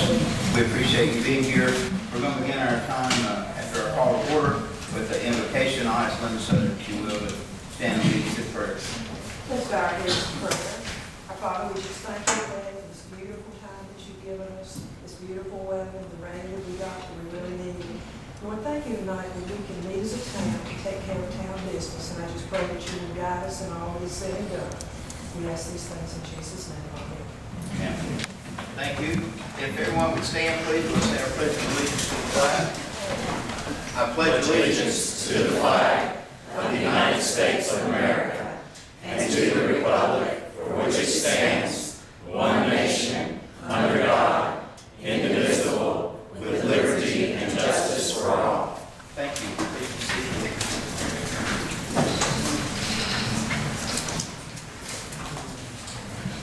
We appreciate you being here. We're going to begin our time after our call to order with the invocation. I'll ask Linda Southern, if you will, to stand and lead us in prayer. Let's bow our heads in prayer. Our Father, we just thank you for this beautiful time that you've given us, this beautiful weather, the rain that we got that we really needed. Lord, thank you tonight that we can meet as a town to take care of town business, and I just pray that you will guide us in all that is said and done. We ask these things in Jesus' name. Amen. Amen. Thank you. If everyone would stand, please, we'll say our pledge of allegiance to the flag. I pledge allegiance to the flag of the United States of America and to the republic for which it stands, one nation, under God, indivisible, with liberty and justice for all. Thank you. Please be seated.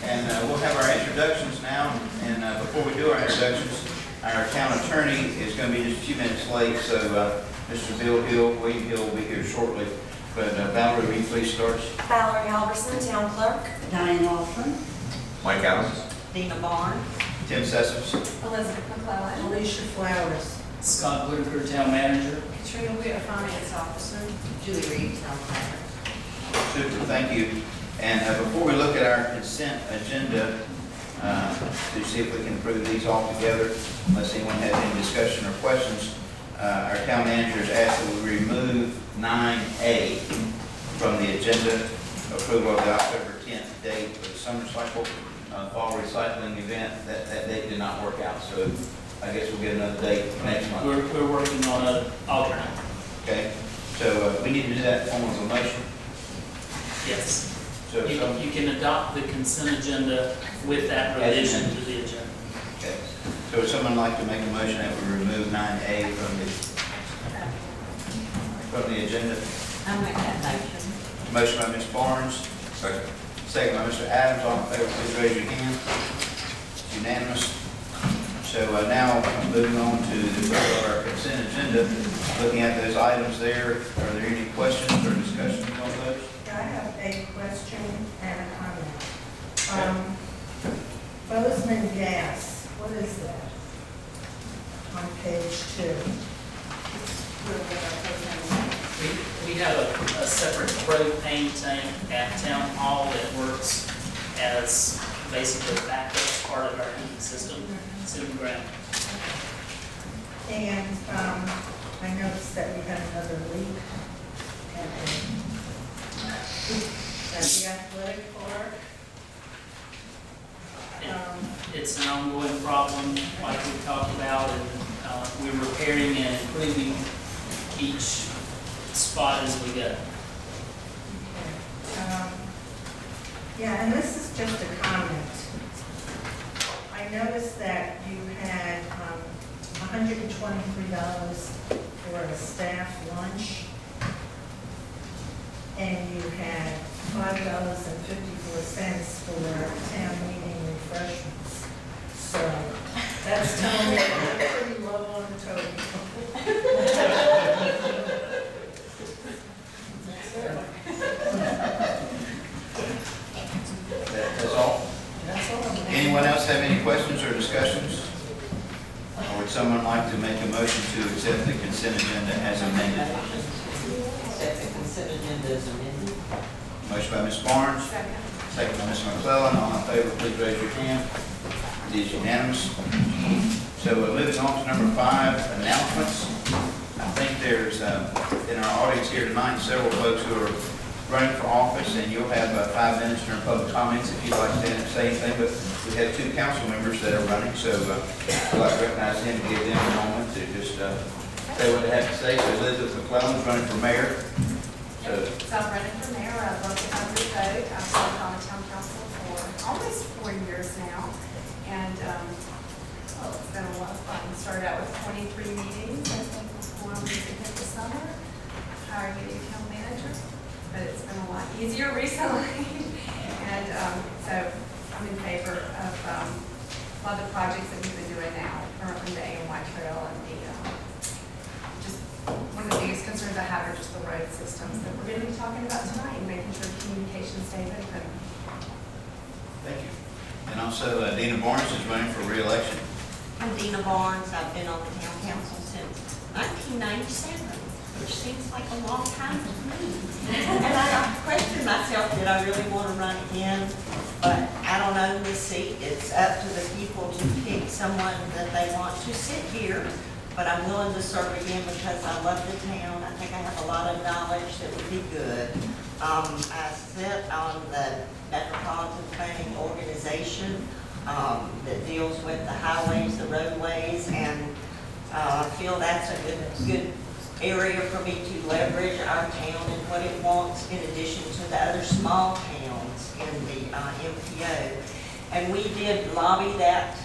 And we'll have our introductions now. And before we do our introductions, our town attorney is going to be just a few minutes late. So Mr. William Hill will be here shortly. But Valerie, will you please start? Valerie Halverson, Town Clerk. Diane Alford. Mike Allen. Dina Barn. Tim Sessoms. Elizabeth McClellan. Alicia Flowers. Scott Whitaker, Town Manager. Katrina Witt, Finance Officer. Julie Reed, Town Planner. Super, thank you. And before we look at our consent agenda, to see if we can approve these all together, unless anyone has any discussion or questions, our town manager has asked that we remove 9A from the agenda, approval of the October 10th date for the summer cycle fall recycling event. That date did not work out, so I guess we'll get another date next month. We're working on an alternate. Okay, so we need to do that in form of a motion. Yes. So You can adopt the consent agenda with that revision to the agenda. okay. So would someone like to make a motion that we remove 9A from the agenda? I'll make that motion. Motion by Ms. Barnes. Second. Second by Mr. Adams. All in favor, please raise your hand. It's unanimous. So now moving on to the rest of our consent agenda. Looking at those items there, are there any questions or discussions on those? I have a question and a comment. Bozeman Gas, what is that? On page 2. We have a separate propane tank at Town Hall that works as basically backup part of our heating system. It's in the ground. And I noticed that we had another leak at the athletic park. It's an ongoing problem, like we talked about, and we're repairing and improving each spot as we go. Yeah, and this is just a comment. I noticed that you had $123 for a staff lunch, and you had $5.54 for town meeting refreshments. So that's telling me I'm pretty low on the total. That's all? That's all. Anyone else have any questions or discussions? Or would someone like to make a motion to accept the consent agenda as amended? Accept the consent agenda as amended. Motion by Ms. Barnes. Second by Mr. McClellan. All in favor, please raise your hand. It is unanimous. So moving on to number 5, announcements. I think there's, in our audience here tonight, several folks who are running for office, and you'll have 5 minutes during public comments if you'd like to stand and say anything. But we have 2 council members that are running, so I'd like to recognize them and give them a moment to just say what they have to say. So Elizabeth McClellan is running for mayor. So I'm running for mayor. I've worked at Hungry Vote. I've served on the town council for almost 4 years now. And it's been a lot of fun. Started out with 23 meetings. I think before we hit the summer. Hired a new town manager. But it's been a lot easier recently. And so I'm in favor of a lot of the projects that we've been doing now. Currently the A&Y Trail and the one of the biggest concerns I have are just the road systems that we're going to be talking about tonight and making sure communication stays open. Thank you. And also Dina Barnes is running for re-election. I'm Dina Barnes. I've been on the town council since 1997, which seems like a long time to me. And I question myself, did I really want to run again? But I don't own this seat. It's up to the people to pick someone that they want to sit here. But I'm willing to serve again because I love the town. I think I have a lot of knowledge that would be good. I sit on the Metropolitan Planning Organization that deals with the highways, the roadways, and I feel that's a good area for me to leverage our town and what it wants in addition to the other small towns in the MPO. And we did lobby that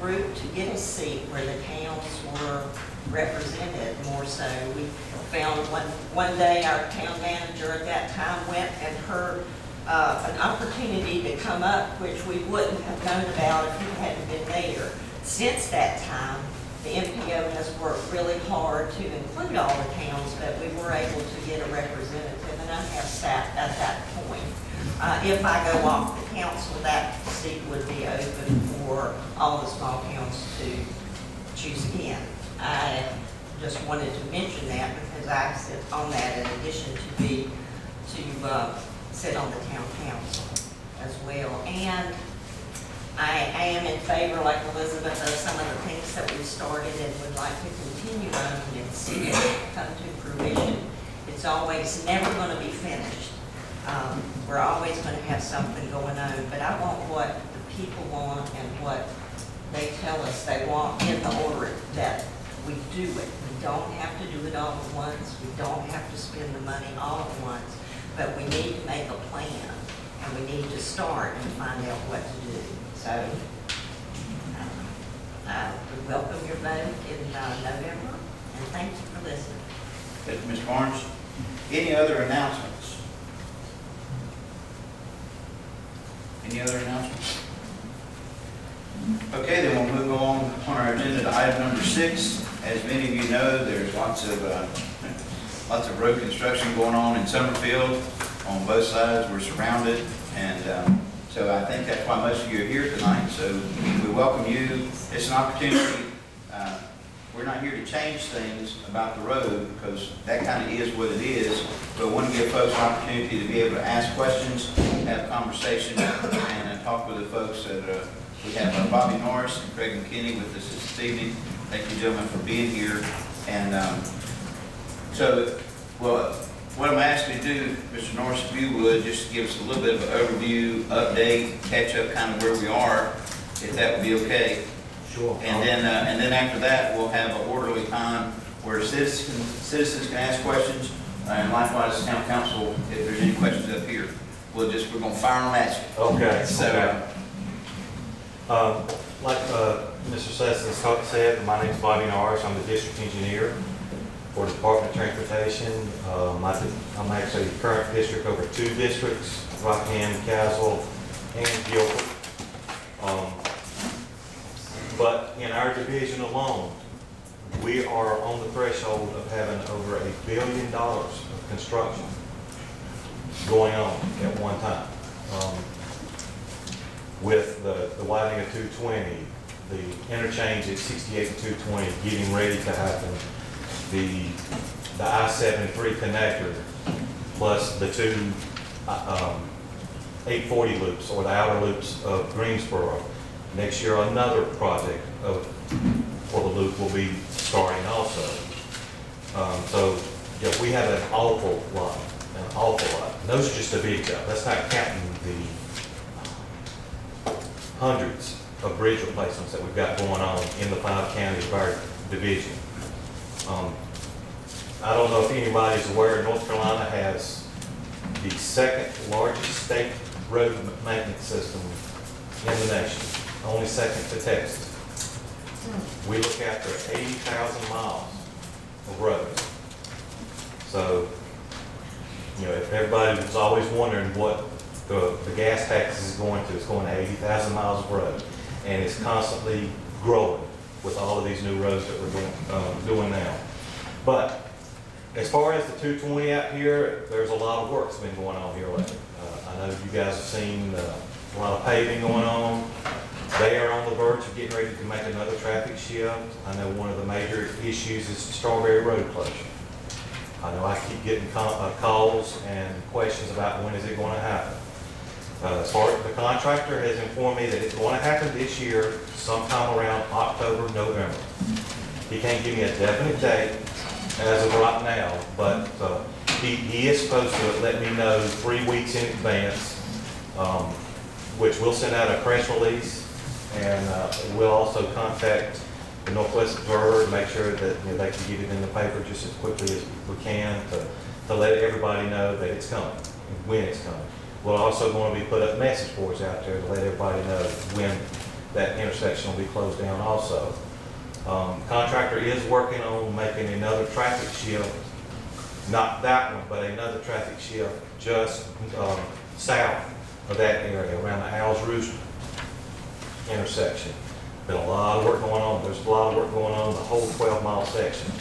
group to get a seat where the towns were represented more so. We found one day our town manager at that time went and heard an opportunity to come up, which we wouldn't have known about if he hadn't been there. Since that time, the MPO has worked really hard to include all the towns, but we were able to get a representative, and I have sat at that point. If I go off the council, that seat would be open for all the small towns to choose again. I just wanted to mention that because I sit on that in addition to sit on the town council as well. And I am in favor, like Elizabeth, of some of the things that we started and would like to continue on and see it come to fruition. It's always never going to be finished. We're always going to have something going on, but I want what the people want and what they tell us they want in the order that we do it. We don't have to do it all at once. We don't have to spend the money all at once, but we need to make a plan and we need to start and find out what to do. So we welcome your vote in November, and thank you for listening. Thank you, Ms. Barnes. Any other announcements? Any other announcements? Okay, then we'll move on our agenda to item number 6. As many of you know, there's lots of road construction going on in Summerfield. On both sides, we're surrounded, and so I think that's why most of you are here tonight. So we welcome you. It's an opportunity. We're not here to change things about the road because that kind of is what it is. But we want to give folks an opportunity to be able to ask questions, have conversations, and talk with the folks that we have Bobby Norris and Craig McKinney with us this evening. Thank you, gentlemen, for being here. And what I'm asking you to do, Mr. Norris, if you would, just give us a little bit of an overview, update, catch up kind of where we are, if that would be okay. Sure. And then after that, we'll have an orderly time where citizens can ask questions, and likewise, town council, if there's any questions up here, we're going to fire them at you. Okay. So, Like Mr. Sessions said, my name is Bobby Norris. I'm the district engineer for the Department of Transportation. I'm actually the current district over 2 districts, Rockingham, Castle, and Gilbert. But in our division alone, we are on the threshold of having over $1 billion of construction going on at one time. With the widening of 220, the interchange at 68 and 220 getting ready to happen, the I-73 connector, plus the 2 840 loops or the outer loops of Greensboro. Next year, another project for the loop will be starting also. So yeah, we have an awful lot. And those are just the big stuff. That's not counting the hundreds of bridge replacements that we've got going on in the 5 counties of our division. I don't know if anybody's aware, North Carolina has the 2nd largest state road maintenance system in the nation, only 2nd to Texas. We look after 80,000 miles of roads. So, you know, if everybody was always wondering what the gas tax is going to, it's going to 80,000 miles of road. And it's constantly growing with all of these new roads that we're doing now. But as far as the 220 out here, there's a lot of work that's been going on here lately. I know you guys have seen a lot of paving going on. They are on the verge of getting ready to make another traffic shift. I know one of the major issues is Strawberry Road closure. I know I keep getting calls and questions about when is it going to happen. As far as the contractor has informed me that it's going to happen this year, sometime around October, November. He can't give me a definite date as of right now, but he is supposed to let me know 3 weeks in advance, which we'll send out a press release, and we'll also contact the Northwest Observer to make sure that they can get it in the paper just as quickly as we can to let everybody know that it's coming, when it's coming. We're also going to be put up message boards out there to let everybody know when that intersection will be closed down also. Contractor is working on making another traffic shift, not that one, but another traffic shift just south of that area, around the Owl's Roost intersection. Been a lot of work going on. There's a lot of work going on the whole 12-mile section.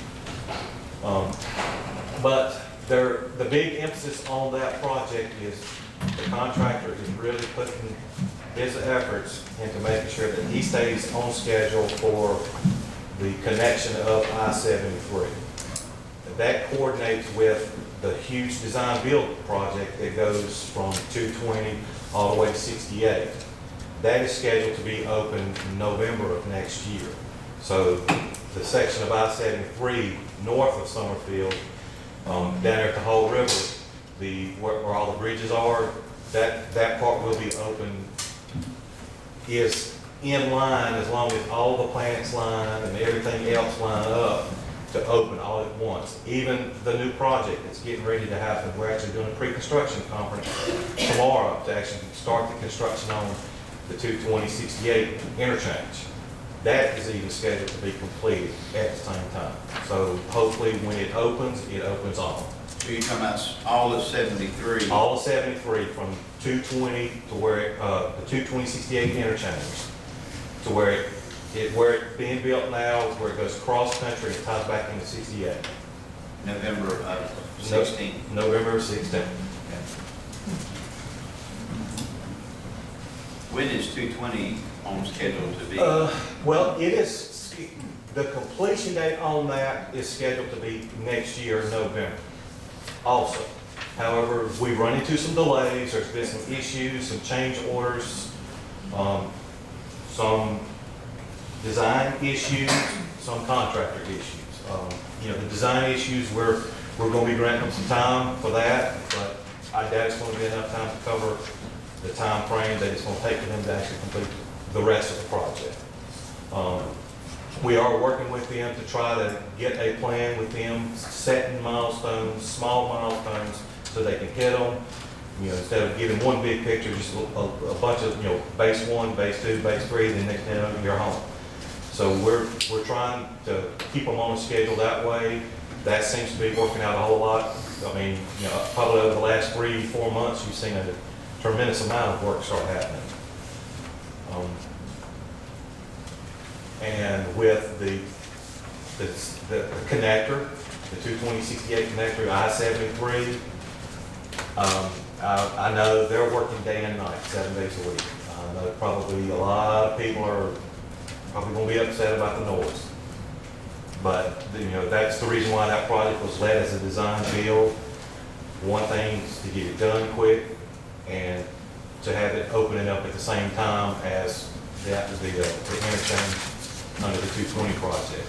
But the big emphasis on that project is the contractor is really putting his efforts into making sure that he stays on schedule for the connection of I-73. That coordinates with the huge design build project that goes from 220 all the way to 68. That is scheduled to be open in November of next year. So the section of I-73 north of Summerfield, down there at the Whole River, where all the bridges are, that part will be open, is in line as long as all the plants line and everything else line up to open all at once. Even the new project that's getting ready to happen, we're actually doing a pre-construction conference tomorrow to actually start the construction on the 220-68 interchange. That is even scheduled to be completed at the same time. So hopefully when it opens all. So you're talking about all of 73? All of 73 from 220 to where, the 220-68 interchange to where it's being built now, where it goes cross country and ties back into 68. November of 16. November of 16. When is 220 on schedule to be? Well, it is, the completion date on that is scheduled to be next year, November, also. However, we run into some delays, there's been some issues, some change orders, some design issues, some contractor issues. The design issues, we're going to be granting them some time for that, but I doubt it's going to be enough time to cover the time frame that it's going to take for them to actually complete the rest of the project. We are working with them to try to get a plan with them, setting milestones, small milestones, so they can hit them. Instead of giving one big picture, just a bunch of, base 1, base 2, base 3, then next thing you know, you're home. So we're trying to keep them on a schedule that way. That seems to be working out a whole lot. I mean, probably over the last 3-4 months, you've seen a tremendous amount of work start happening. And with the connector, the 220-68 connector, I-73, I know they're working day and night, 7 days a week. I know probably a lot of people are probably going to be upset about the noise. But, that's the reason why that project was led as a design build. One thing is to get it done quick and to have it opening up at the same time as the interchange under the 220 project.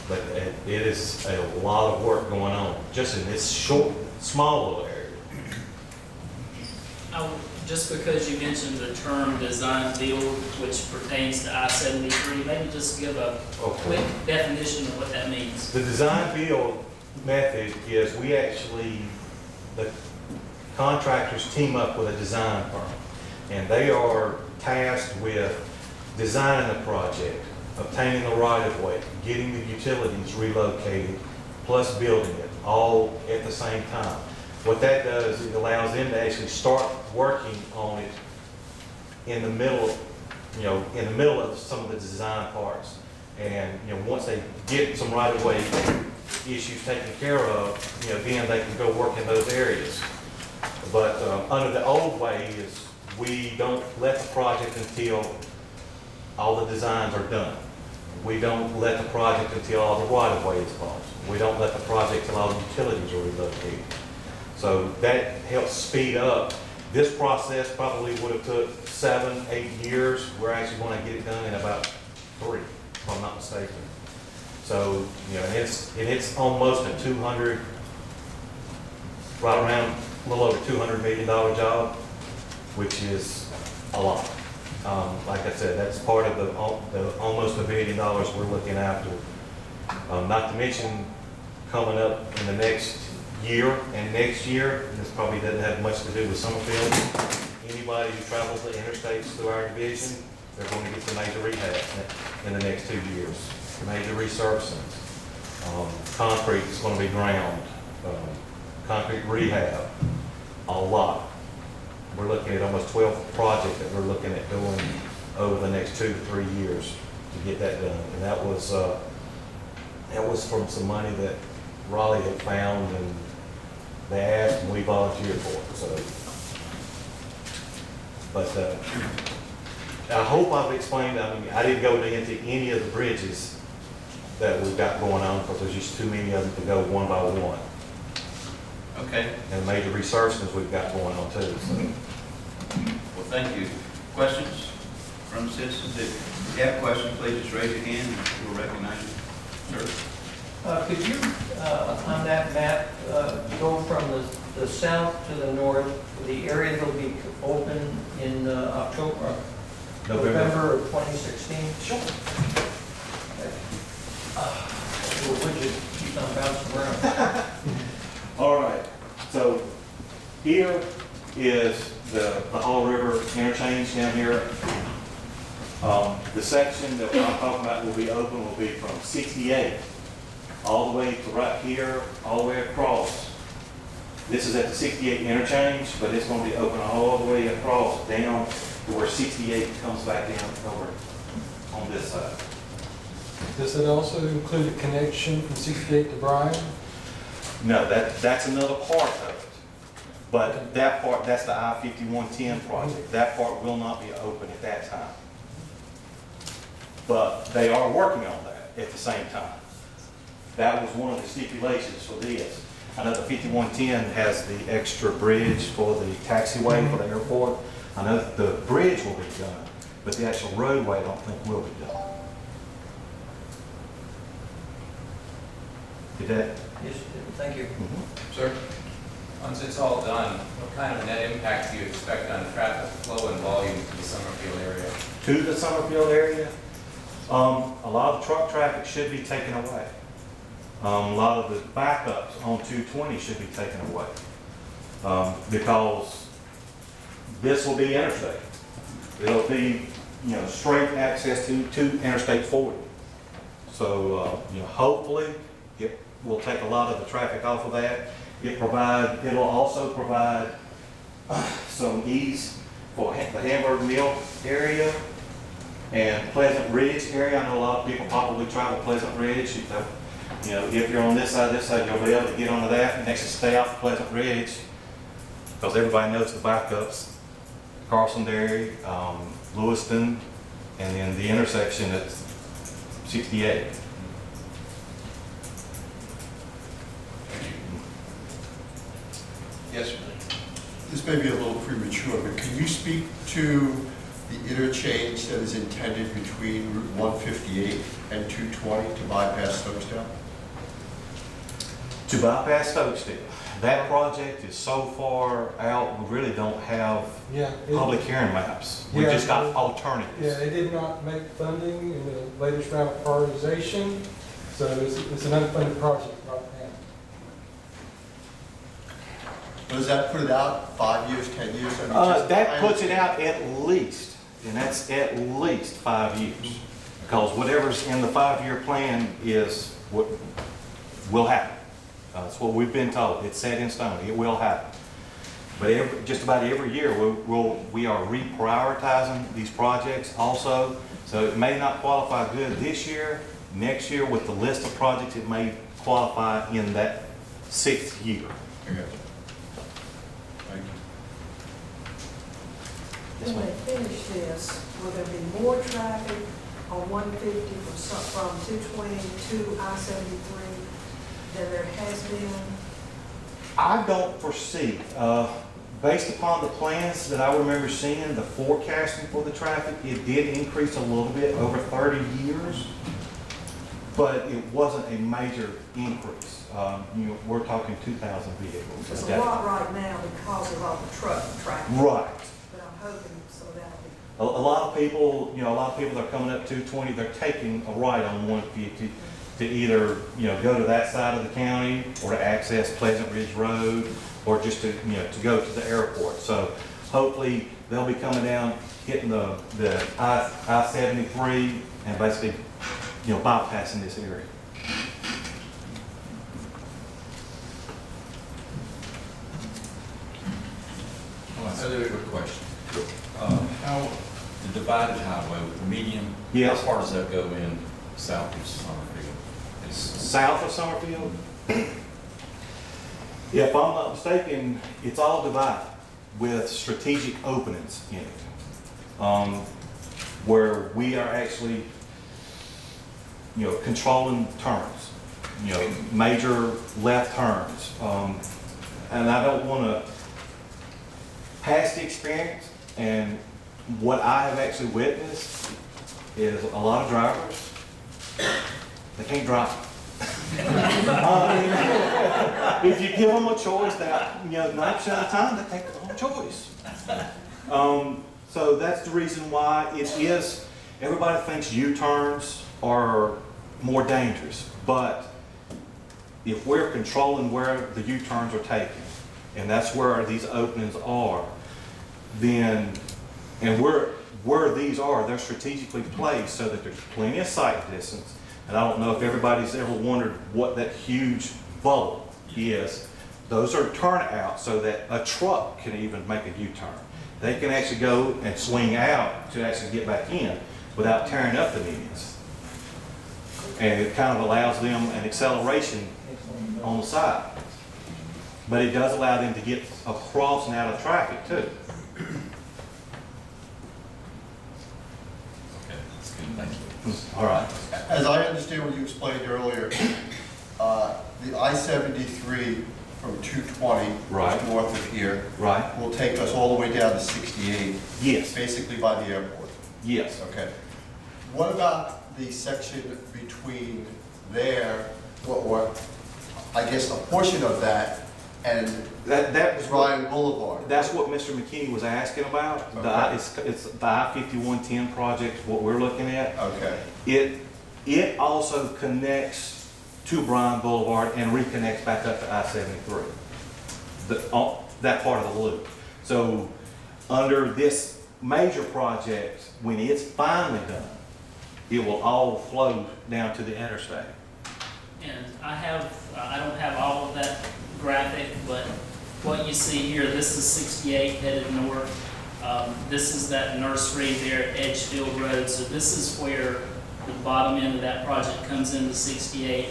But it is a lot of work going on just in this small little area. Just because you mentioned the term design build, which pertains to I-73, maybe just give a quick definition of what that means. The design build method is the contractors team up with a design firm, and they are tasked with designing the project, obtaining the right-of-way, getting the utilities relocated, plus building it, all at the same time. What that does, it allows them to actually start working on it in the middle of some of the design parts. And, once they get some right-of-way issues taken care of, then they can go work in those areas. But under the old way is we don't let the project until all the designs are done. We don't let the project until all the right of way is closed. We don't let the project until all the utilities are relocated. So that helps speed up. This process probably would have took 7, 8 years. We're actually going to get it done in about 3, if I'm not mistaken. So, you know, and it's almost a 200, right around a little over $200 million job, which is a lot. Like I said, that's part of the almost $1 billion we're looking after. Not to mention coming up in the next year and next year, this probably doesn't have much to do with Summerfield. Anybody who travels the interstates through our division, they're going to get some major rehab in the next 2 years. Major resurfacings. Concrete is going to be ground. Concrete rehab. A lot. We're looking at almost 12 projects that we're looking at doing over the next 2 to 3 years to get that done. And that was from some money that Raleigh had found, and they asked and we volunteered for it. So, but I hope I've explained. I mean, I didn't go into any of the bridges that we've got going on because there's just too many of them to go one by one. Okay, And major resurfacings we've got going on too. So. well, thank you. Questions from the citizens? If you have a question, please just raise your hand and we'll recognize you. Sir? Could you, on that map, go from the south to the north, the area that'll be open in November of 2016? Sure. Would you keep on bouncing around? All right, so here is the Hall River interchange down here. The section that I'm talking about will be open will be from 68 all the way to right here, all the way across. This is at the 68 interchange, but it's going to be open all the way across down to where 68 comes back down over on this side. Does it also include a connection from 68 to Bryan? No, that's another part of it. But that part, that's the I-5110 project. That part will not be open at that time. But they are working on that at the same time. That was one of the stipulations for this. I know the 5110 has the extra bridge for the taxiway for the airport. I know that the bridge will be done, but the actual roadway I don't think will be done. Did that? Yes, thank you. Sir, once it's all done, what kind of net impact do you expect on traffic flow and volume to the Summerfield area? To the Summerfield area, a lot of truck traffic should be taken away. A lot of the backups on 220 should be taken away because this will be interstate. It'll be, you know, straight access to Interstate 40. So, you know, hopefully it will take a lot of the traffic off of that. It'll also provide some ease for the Hamburg Mill area and Pleasant Ridge area. I know a lot of people probably travel Pleasant Ridge. You know, if you're on this side, you'll be able to get onto that and actually stay off Pleasant Ridge because everybody knows the backups. Carlson-Dairy, Lewiston, and then the intersection at 68. Yes, sir. This may be a little premature, but can you speak to the interchange that is intended between Route 158 and 220 to bypass Stokesdale? To bypass Stokesdale, that project is so far out, we really don't have public hearing maps. We just got alternatives. Yeah, they did not make funding in the latest round of prioritization, so it's an unfunded project right now. Does that put it out 5 years, 10 years? I mean, That puts it out at least, and that's at least 5 years. Because whatever's in the 5-year plan is what will happen. That's what we've been told. It's set in stone. It will happen. But just about every year, we are reprioritizing these projects also. So it may not qualify good this year. Next year, with the list of projects, it may qualify in that 6th year. Okay. Thank When they finish this, will there be more traffic on 150 from 220 to I-73 than there has been? I don't foresee, based upon the plans that I remember seeing, the forecasting for the traffic, it did increase a little bit over 30 years, but it wasn't a major increase. We're talking 2,000 vehicles It's a a day. lot right now because of all the truck traffic. Right. But I'm hoping some of that'll be. A lot of people, a lot of people that are coming up 220, they're taking a right on 150 to either, go to that side of the county or to access Pleasant Ridge Road or just to, to go to the airport. So hopefully they'll be coming down, hitting the I-73 and basically, bypassing this area. Another quick question. How, the divided highway with the median, Yes. how far does that go in south of Summerfield? South of Summerfield, if I'm not mistaken, it's all divided with strategic openings in it. Where we are actually, controlling turns, major left turns. And I don't want to pass the experience, and what I have actually witnessed is a lot of drivers, they can't drive. If you give them a choice, that 90% of the time they take the wrong choice. So that's the reason why it is. Everybody thinks U-turns are more dangerous, but if we're controlling where the U-turns are taken, and that's where these openings are, then, and where these are, they're strategically placed so that there's plenty of sight distance. And I don't know if everybody's ever wondered what that huge bubble is. Those are turnouts so that a truck can even make a U-turn. They can actually go and swing out to actually get back in without tearing up the medians. And it kind of allows them an acceleration on the side. But it does allow them to get across and out of traffic too. Okay, that's good, thank you. All right. As I understand what you explained earlier, the I-73 from 220, Right. just north of here, Right. will take us all the way down to 68, Yes. basically by the airport. Yes. Okay. What about the section between there, or I guess a portion of that, and That was Ryan Boulevard? That's what Mr. McKinney was asking about. Okay. It's the I-5110 project, what we're looking at. Okay. It also connects to Bryan Boulevard and reconnects back up to I-73. That part of the loop. So under this major project, when it's finally done, it will all flow down to the interstate. And I don't have all of that graphic, but what you see here, this is 68 headed north. This is that nursery there at Edgefield Road. So this is where the bottom end of that project comes into 68.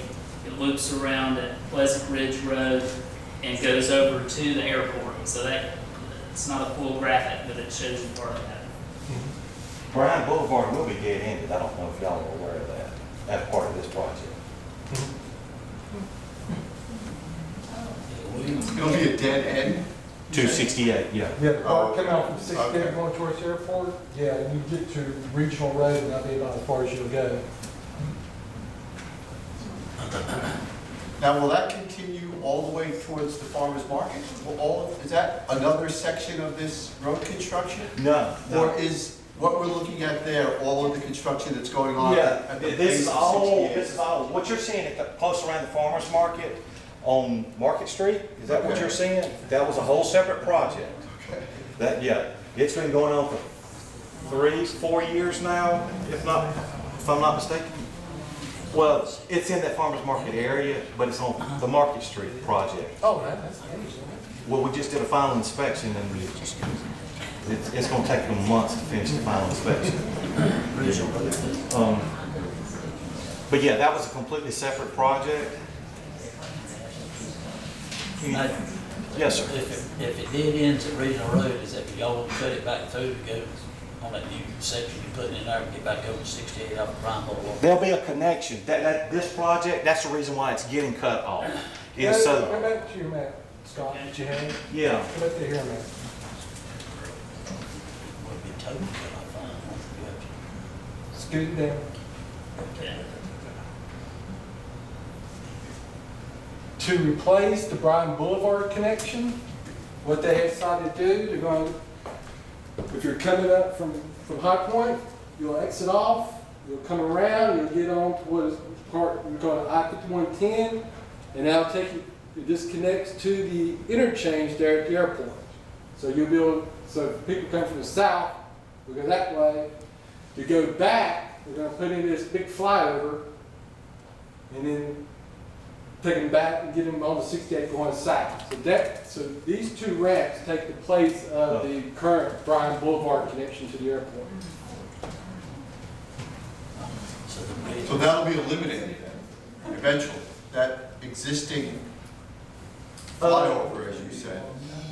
It loops around at Pleasant Ridge Road and goes over to the airport. So it's not a full graphic, but it shows you part of that. Bryan Boulevard will be dead-ended. I don't know if y'all are aware of that. That's part of this project. It'll be a dead end? 268, yeah. Yeah, the car coming out from Okay. 68 going towards the airport, yeah, and you get to Regional Road, and that'll be about as far as you'll go. Now, will that continue all the way towards the farmer's market? Is that another section of this road construction? No. Or is what we're looking at there, all of the construction that's going on Yeah, at the this base is of all, 68? what you're seeing at the, close around the farmer's market on Market Street, is that what Okay. you're seeing? That was a whole separate project. Okay. That, yeah, it's been going on for 3-4 years now, if I'm not mistaken. Well, it's in that farmer's market area, but it's on the Market Street project. Oh, that's interesting. Well, we just did a final inspection and it's gonna take them months to finish the final inspection. But yeah, that was a completely separate project. Yes, sir. If it dead ends at Regional Road, is that y'all will cut it back through to go on that new section you're putting in there and get back over 68 off of Bryan Boulevard? There'll be a connection. This project, that's the reason why it's getting cut off. Is Come so, back to your map, Scott, that you had. yeah. Come back to here, map. Would be totally cut off, I don't know if you Scoot it down. have to. To replace the Bryan Boulevard connection, what they have decided to do, they're going, if you're coming up from High Point, you'll exit off, you'll come around, you'll get on to what is part, we're going to I-5110, and that'll take you, it disconnects to the interchange there at the airport. So you'll be able, so if people come from the south, we'll go that way. To go back, we're going to put in this big flyover, and then take them back and get them on the 68 going south. So these two ramps take the place of the current Bryan Boulevard connection to the airport. So that'll be eliminated then, eventually. That existing flyover, as you said,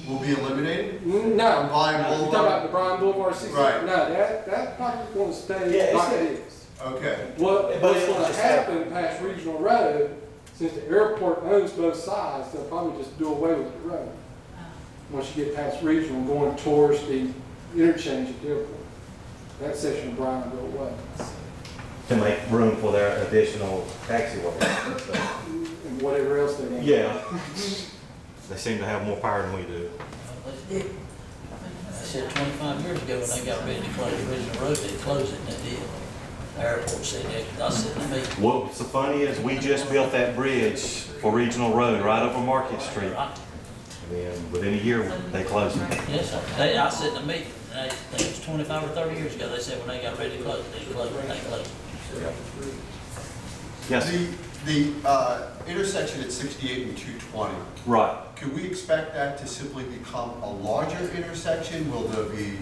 will be eliminated? No, Bryan you're talking Boulevard? about the Bryan Boulevard 68. Right. No, that's probably going to stay Yeah, like it is. Okay. What's But it'll going to just happen past Regional Road, since the airport owns both sides, they'll probably just do away with the road. Once you get past Regional, going towards the interchange at the airport. That section of Bryan will go away. To make room for their additional taxiways and stuff. And whatever else they want. Yeah. They seem to have more power than we do. I said 25 years ago when they got ready to close Regional Road, they closed it and they did. The airport said that, I said to me. What's so funny is we just built that bridge for Regional Road right over Market Street. And then within a year, they closed it. Yes, I said to me, I think it was 25 or 30 years ago, they said when they got ready to close it, they closed it, they closed it. Yes, The intersection at 68 and 220, right. could we expect that to simply become a larger intersection? Will there be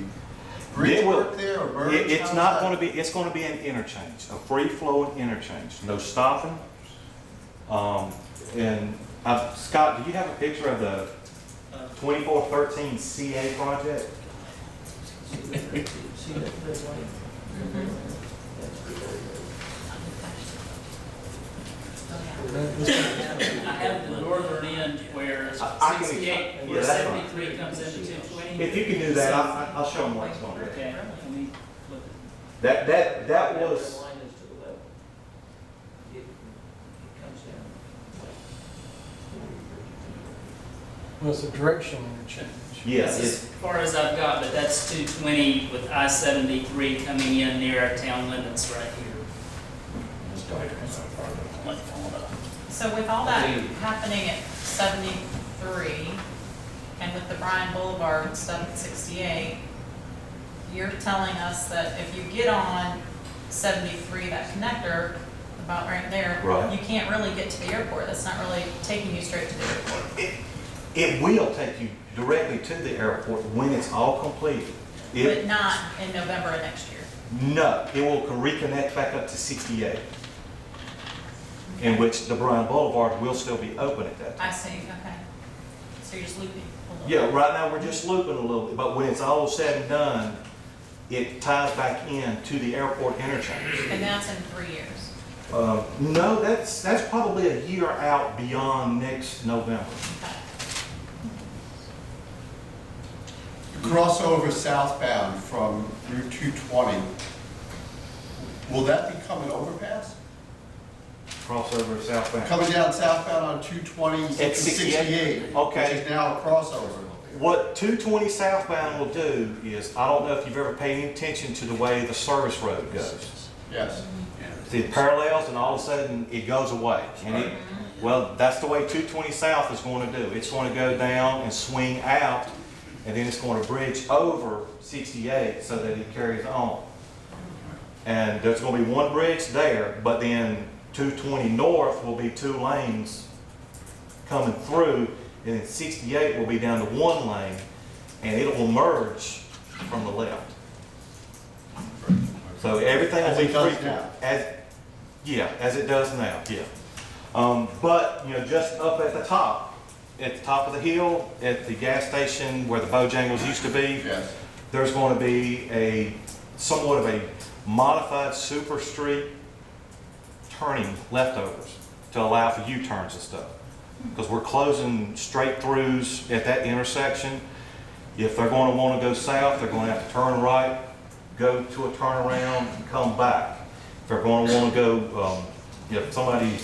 bridge It will- work there or merge? It's not going to be, it's going to be an interchange, a free-flowing interchange, no stopping. And Scott, do you have a picture of the 2413 CA project? See that red light? I have the northern end where I can- 68, yeah, where that's fine. 73 comes into 220. If you can do that, I'll show them what it's going to be. Okay, let me look. That was, The line is to the left. It comes down. Well, it's a directional interchange. yes, As far as I've got, but that's 220 with I-73 coming in near our town limits right here. So with all that happening at 73 and with the Bryan Boulevard stuff at 68, you're telling us that if you get on 73, that connector, about right there, Right. you can't really get to the airport. That's not really taking you straight to the airport. it will take you directly to the airport when it's all completed. But not in November of next year. No, it will reconnect back up to 68, in which the Bryan Boulevard will still be open at that time. I see, okay. So you're just looping a little. Yeah, right now we're just looping a little bit, but when it's all said and done, it ties back in to the airport interchange. And that's in 3 years. No, that's probably a year out beyond next November. Okay. Crossover southbound from Route 220, will that become an overpass? Crossover southbound. Coming down southbound on 220 At to 68? 68, Okay. which is now a crossover. What 220 southbound will do is, I don't know if you've ever paid any attention to the way the service road goes. Yes. See, it parallels and all of a sudden it goes away. Well, that's the way 220 south is going to do. It's going to go down and swing out, and then it's going to bridge over 68 so that it carries on. And there's going to be one bridge there, but then 220 north will be 2 lanes coming through, and then 68 will be down to 1 lane, and it will merge from the left. So everything will As be it does free. now. As it does now, yeah. But, you know, just up at the top, at the top of the hill, at the gas station where the Bojangles used to be, Yes. there's going to be somewhat of a modified super street turning leftovers to allow for U-turns and stuff. Because we're closing straight throughs at that intersection. If they're going to want to go south, they're going to have to turn right, go to a turnaround, and come back. If they're going to want to go, if somebody's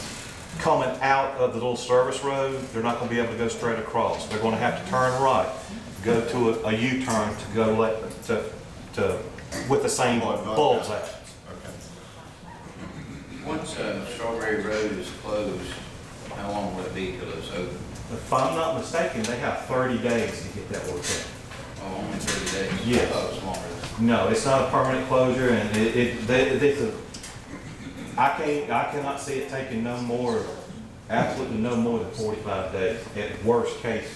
coming out of the little service road, they're not going to be able to go straight across. They're going to have to turn right, go to a U-turn to go with the same bulbs out. Okay. Once Strawberry Road is closed, how long will it be till it's open? If I'm not mistaken, they have 30 days to get that work done. Oh, only 30 days? Yes. I thought it was longer. No, it's not a permanent closure, and I cannot see it taking absolutely no more than 45 days at worst case.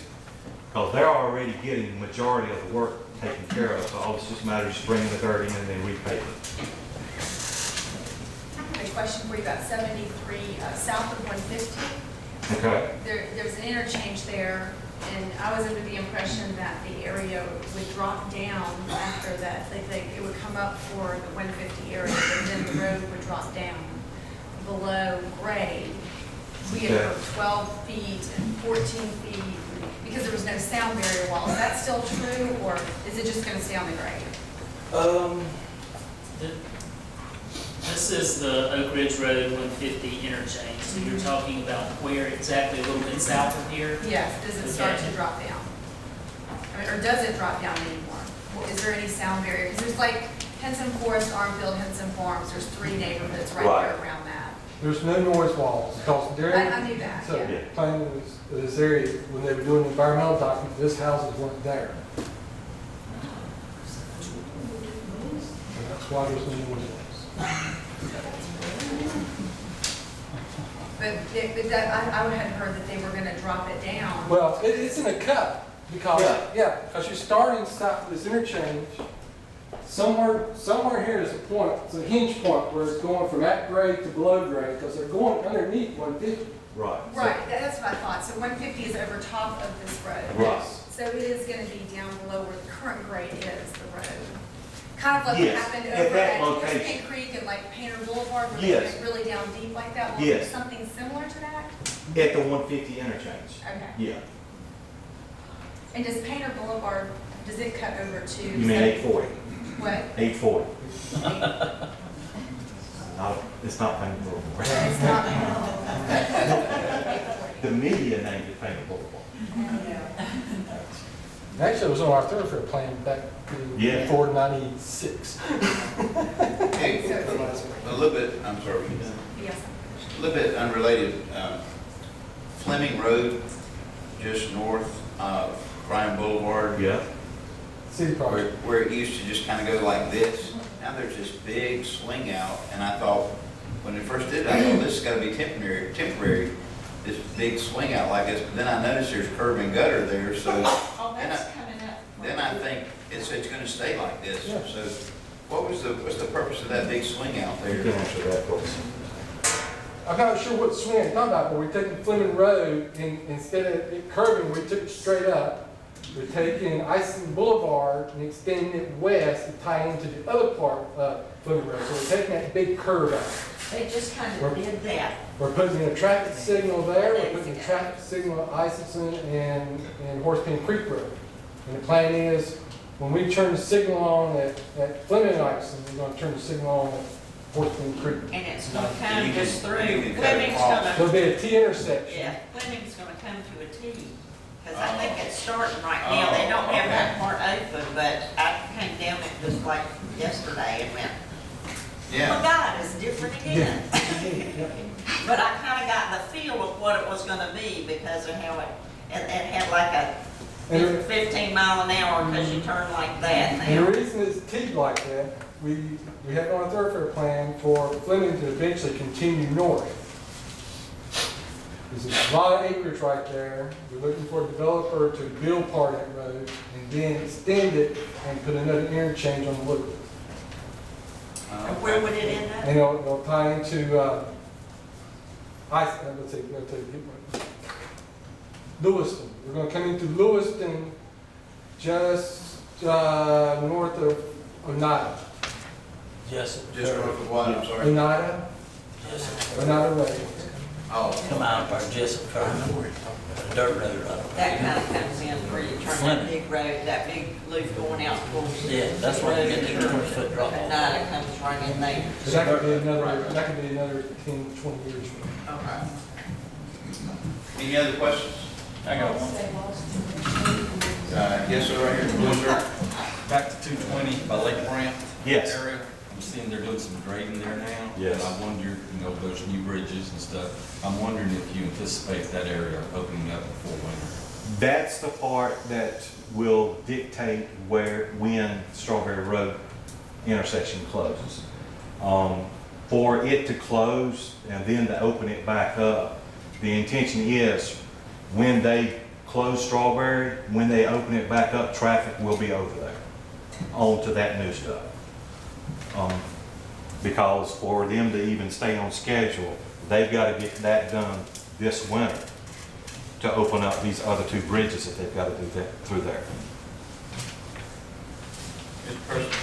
Because they're already getting the majority of the work taken care of, so all it's just a matter of just bringing the dirt in and then repaving. I have a question for you about 73 south of 150. Okay. There's an interchange there, and I was under the impression that the area would drop down after that. They think it would come up for the 150 area, and then the road would drop down below grade. We had heard 12 feet and 14 feet because there was no sound barrier wall. Is that still true, or is it just going to stay on the grade? This is the Oak Ridge Road 150 interchange, so you're talking about where exactly, a little bit south of here? Yes, does it start to drop down? I mean, or does it drop down anymore? Is there any sound barrier? Because there's like Henson Forest, Armfield, Henson Farms, there's 3 neighborhoods right there around that. There's no noise walls, because during, I knew that, so yeah. planning this area, when they were doing the environmental document, this houses weren't there. And that's why there's no noise walls. But that, I had heard that they were gonna drop it down. Well, it's in a cut, because, because you're starting south of this interchange, somewhere here is a point, it's a hinge point where it's going from at grade to below grade, because they're going underneath 150. Right. Right, that's what I thought. So 150 is over top of this road. Right. So it is gonna be down below where the current grade is, the road. Kind of like what Yes, happened at over that at location. Paint Creek and like Painter Boulevard, where Yes. they went really down deep like that. Will Yes. something similar to that? At the 150 interchange. Okay. Yeah. And does Painter Boulevard, does it cut over to? You mean 840? What? 840. It's not Painter Boulevard. It's not. The media named it Painter Boulevard. Actually, it was on our thoroughfare plan back in 496. Hey, a little bit, I'm sorry, you done? Yes. A little bit unrelated, Fleming Road, just north of Bryan Boulevard. Yeah. City project. Where it used to just kind of go like this. Now there's this big swing out, and I thought, when it first did, I thought this has got to be temporary, this big swing out like this. But then I noticed there's curb and gutter there, so Oh, that's coming up. then I think it's going to stay like this. Yeah. So what's the purpose of that big swing out You there? can answer that question. I'm not sure what swing I'm talking about, but we're taking Fleming Road, and instead of it curving, we took it straight up. We're taking Icing Boulevard and extending it west to tie into the other part of Fleming Road. So we're taking that big curve out. They just kind of did that. We're putting in a traffic signal there, we're putting a traffic signal at Isington and Horsepen Creek Road. And the plan is, when we turn the signal on at Fleming and Isington, we're gonna turn the signal on at Horsepen Creek. And it's gonna come You can- just through. you can cut Fleming's across. There'll gonna, be a T intersection. yeah, Fleming's gonna come to a T. Because I think it's starting right now. They don't have that part open, but I came down it just like yesterday and went, oh my God, it's different again. But I kind of got the feel of what it was gonna be because of how it had like a 15 mile an hour because you turn like that And now. the reason it's teed like that, we had on a thoroughfare plan for Fleming to eventually continue north. There's a lot of acreage right there. We're looking for a developer to build part of that road and then extend it and put another interchange on the loop. And where would it end up? And it'll tie into, let's see, get my, Lewiston. We're gonna come into Lewiston, just north of Oneida. Just north of what, I'm sorry? Oneida, Oneida Road. Oh, Come out for Jessup Drive, dirt road. That kind of comes in where you turn that big road, that big loop going out towards. Yeah, that's where you get the 20-foot drop off. Oneida comes right in there. So that could be another 10, 20 years from now. Okay. any other questions? I got one. Yes, sir, right here, blue shirt. Back to 220 by Lake Brant. Yes. Area. I'm seeing they're doing some grading there now. Yes. And I wonder, there's new bridges and stuff. I'm wondering if you anticipate that area opening up before winter. That's the part that will dictate when Strawberry Road intersection closes. For it to close and then to open it back up, the intention is when they close Strawberry, when they open it back up, traffic will be over there onto that new stuff. Because for them to even stay on schedule, they've got to get that done this winter to open up these other two bridges that they've got to do that through there. Mr. President.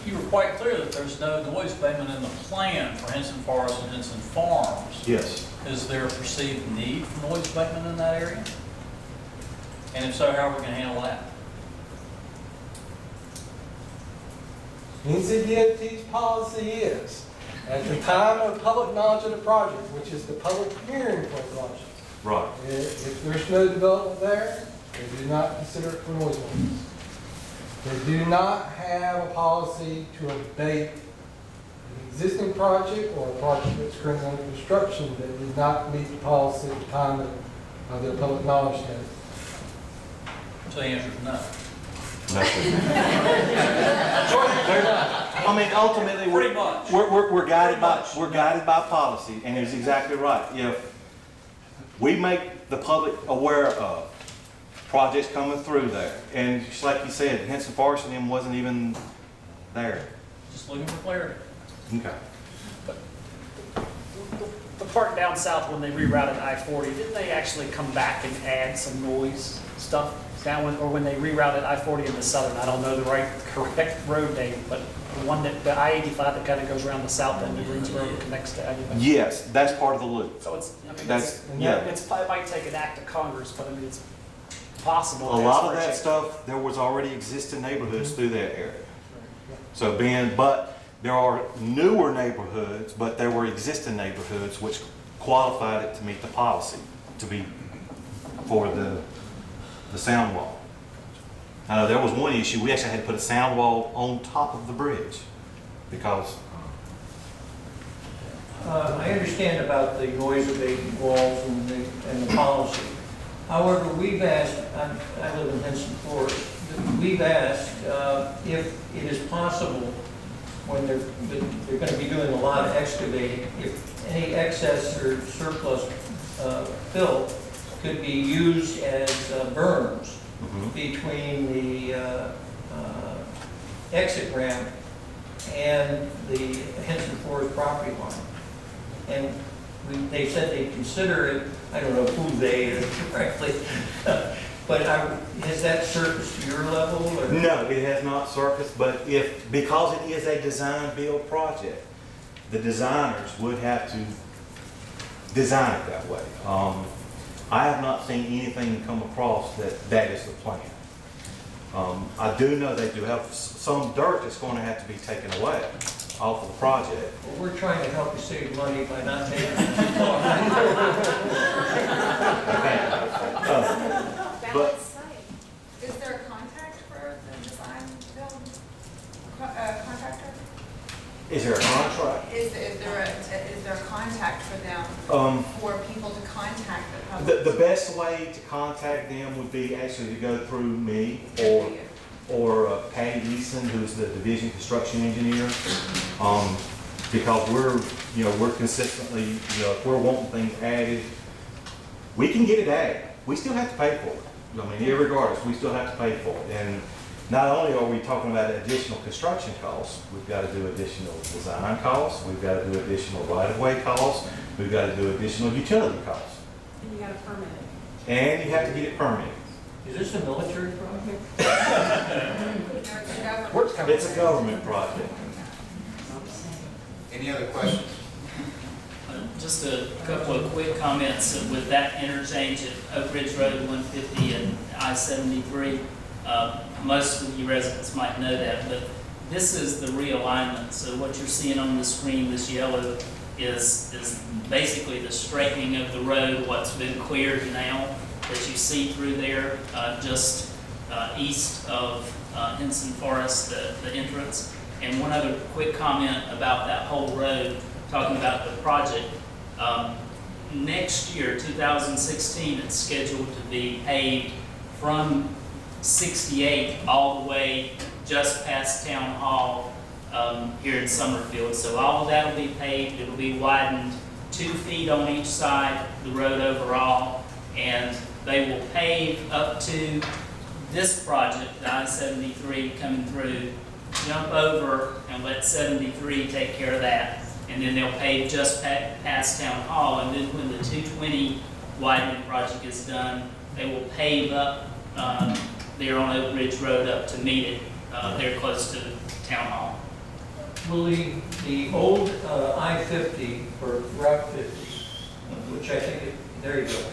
You were quite clear that there's no noise abatement in the plan for Henson Forest and Henson Farms. Yes. Is there a perceived need for noise abatement in that area? And if so, how are we going to handle that? NCDOT's policy is, at the time of public knowledge of the project, which is the public hearing for the project, Right. if there's no development there, they do not consider it for noise ordinance. They do not have a policy to abate an existing project or a project that's currently under construction that did not meet the policy at the time of their public knowledge date. So the answer is no. I mean, ultimately, Pretty much. we're guided by policy, and it's exactly right. If we make the public aware of projects coming through there, and just like you said, Henson Forest and them wasn't even there. Just looking for clarity. Okay. The part down south when they rerouted I-40, didn't they actually come back and add some noise stuff down when, or when they rerouted I-40 in the southern? I don't know the correct road name, but the one that, the I-85 that kind of goes around the south end of Greensboro and connects to I-85. Yes, that's part of the loop. So it's, I mean, That's, it might take an act of Congress, but I mean, it's possible. A lot of that stuff, there was already existing neighborhoods through that area. So but there are newer neighborhoods, but there were existing neighborhoods which qualified it to meet the policy, to be for the sound wall. There was one issue, we actually had to put a sound wall on top of the bridge because I understand about the noise abating walls and the policy. However, we've asked, I live in Henson Forest, we've asked if it is possible when they're going to be doing a lot of excavating, if any excess or surplus fill could be used as berms between the exit ramp and the Henson Forest property line. And they said they'd consider it, I don't know who they directly, but has that surfaced to your level? Or? No, it has not surfaced, but because it is a design-build project, the designers would have to design it that way. I have not seen anything come across that is the plan. I do know they do have some dirt that's going to have to be taken away off of the project. Well, we're trying to help you save money by not taking it too far. Balance site. Is there a contact for the design build contractor? Is there a contract? Is there a contact for them, for people to contact the public? The best way to contact them would be actually to go through me or Patty Eason, who's the division construction engineer. Because we're consistently, if we're wanting things added, we can get it added. We still have to pay for it. I mean, irregardless, we still have to pay for it. And not only are we talking about additional construction costs, we've got to do additional design costs, we've got to do additional right-of-way costs, we've got to do additional utility costs. And you got to permit it. And you have to get it permitted. Is this a military project? It's a government project. Any other questions? Just a couple of quick comments with that interchange at Oak Ridge Road 150 and I-73. Most of you residents might know that, but this is the realignment. So what you're seeing on the screen, this yellow, is basically the straightening of the road, what's been cleared now that you see through there, just east of Henson Forest, the entrance. And one other quick comment about that whole road, talking about the project. Next year, 2016, it's scheduled to be paved from 68 all the way just past Town Hall here in Summerfield. So all of that will be paved. It'll be widened 2 feet on each side, the road overall, and they will pave up to this project, the I-73 coming through, jump over and let 73 take care of that. And then they'll pave just past Town Hall, and then when the 220 widening project is done, they will pave up there on Oak Ridge Road up to meet it there close to Town Hall. Will the old I-50 or Route 50, which I think, there you go,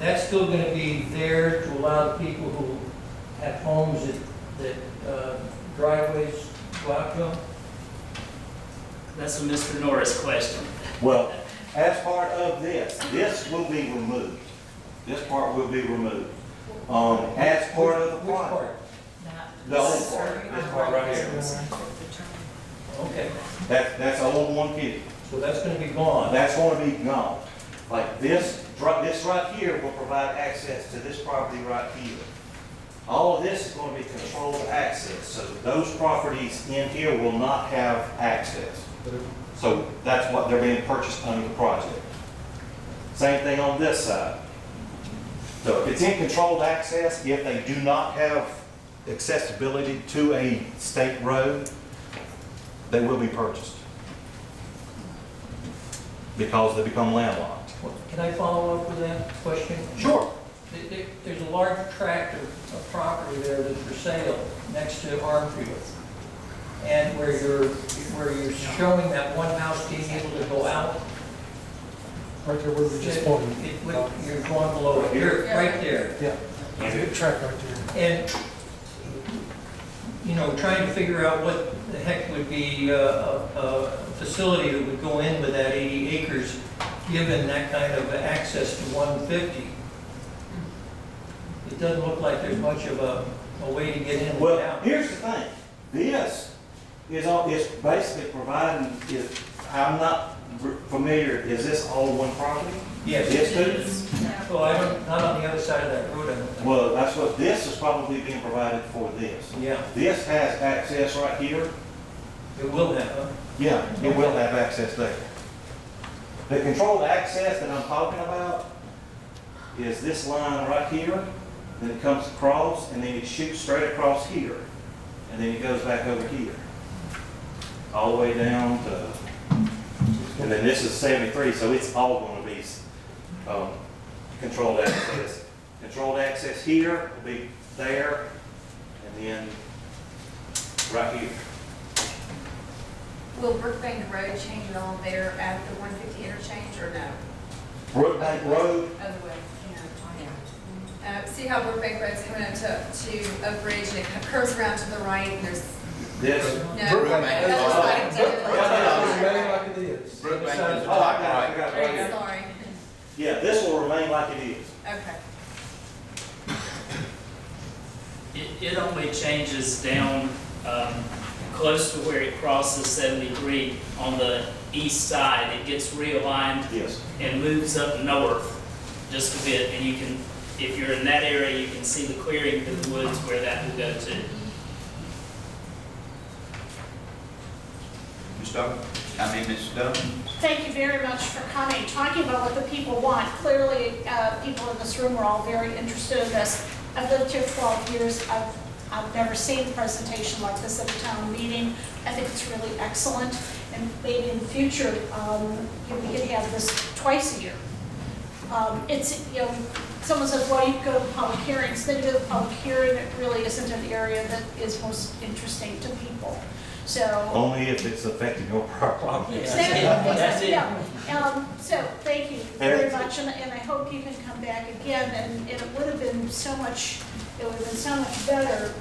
that's still going to be there to allow the people who have homes that driveways go out to them? That's a Mr. Norris question. Well, as part of this will be removed. This part will be removed. As part of the Which project. part? The old part, this part right here. Okay, That's old 150. so that's going to be gone. That's going to be gone. Like this right here will provide access to this property right here. All of this is going to be controlled access, so those properties in here will not have access. So that's what they're being purchased under the project. Same thing on this side. So if it's in controlled access, if they do not have accessibility to a state road, they will be purchased because they become landlocked. Can I follow up with that question? Sure. There's a large tract of property there that's for sale next to Armfield. And where you're showing that one house being able to go out. Right there where we just pointed. You're going below it, you're right there. Yeah, it's a good track right there. And, trying to figure out what the heck would be a facility that would go in with that 80 acres, given that kind of access to 150. It doesn't look like there's much of a way to get in and Well, out. here's the thing. This is basically providing, I'm not familiar, is this all one property? Yes. This too? Well, not on the other side of that road, I don't think. Well, that's what, this is probably being provided for this. Yeah, This has access right here. it will have, huh? Yeah, it will have access there. The controlled access that I'm talking about is this line right here, then it comes across, and then it shoots straight across here, and then it goes back over here, all the way down to, and then this is 73, so it's all going to be controlled access. Controlled access here will be there, and then right here. Will Brookbank Road change at all there at the 150 interchange or no? Brookbank Road, Other way, see how Brookbank Road's coming up to Oak Ridge and it curves around to the right and there's, this. no. Brookbank. That's right. Remain like it is. Brookbank is Oh, I got it, right here. Sorry. Yeah, this will remain like it is. Okay. It only changes down close to where it crosses 73 on the east side. It gets realigned Yes. and moves up north just a bit. And you can, if you're in that area, you can see the clearing of the woods where that will go to. Ms. Dunn? Thank you very much for coming, talking about what the people want. Clearly, people in this room are all very interested in this. I've lived here 12 years. I've never seen a presentation like this at a town meeting. I think it's really excellent, and maybe in the future, we could have this twice a year. It's, you know, someone says, well, you can go to public hearings, then you go to public hearing, it really isn't an area that is most interesting to people. So. Only if it's affecting your property. Exactly, That's it. yeah. So, thank you very much, and I hope you can come back again, and it would have been so much, better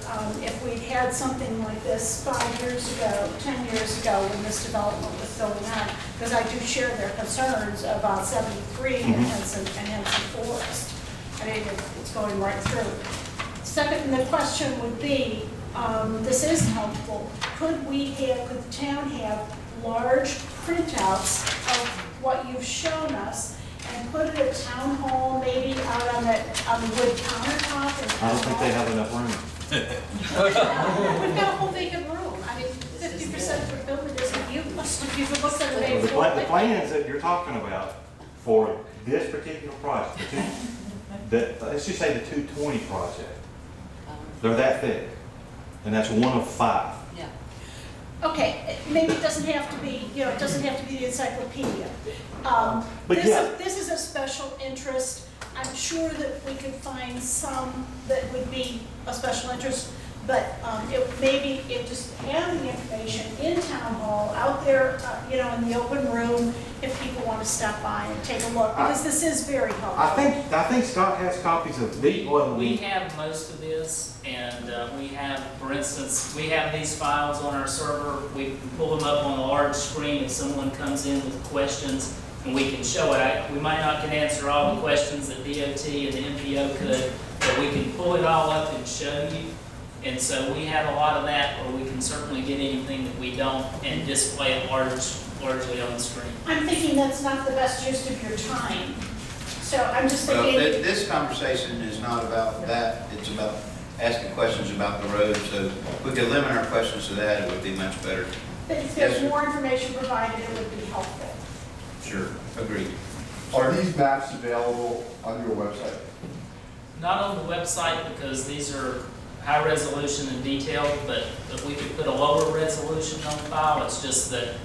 if we'd had something like this 5 years ago, 10 years ago, when this development was going on, because I do share their concerns about 73 and Henson Forest. I mean, it's going right through. Second, the question would be, this is helpful. Could the town have large printouts of what you've shown us and put it at town hall, maybe out on the wood countertop? I don't think they have enough room. We've got a whole vacant room. I mean, 50% of the building isn't used. If you look at The plans that you're talking about for this particular project, let's just say the 220 project, they're that thick. And that's one of 5. Yeah. Okay, maybe it doesn't have to be, you know, it doesn't have to be the encyclopedia. But yeah. This is a special interest. I'm sure that we could find some that would be a special interest, but maybe it just have the information in town hall, out there, you know, in the open room, if people want to stop by and take a look, because this is very helpful. I think Scott has copies of these. We have most of this, and we have, for instance, we have these files on our server. We can pull them up on a large screen if someone comes in with questions, and we can show it. We might not can answer all the questions that DOT and the MPO could, but we can pull it all up and show you. And so we have a lot of that, or we can certainly get anything that we don't and display it largely on the screen. I'm thinking that's not the best use of your time. So I'm just Well, thinking. this conversation is not about that. It's about asking questions about the road. So if we could limit our questions to that, it would be much better. But if there's more information provided, it would be helpful. Sure, agreed. Are these maps available on your website? Not on the website, because these are high resolution and detailed, but if we could put a lower resolution on the file, it's just that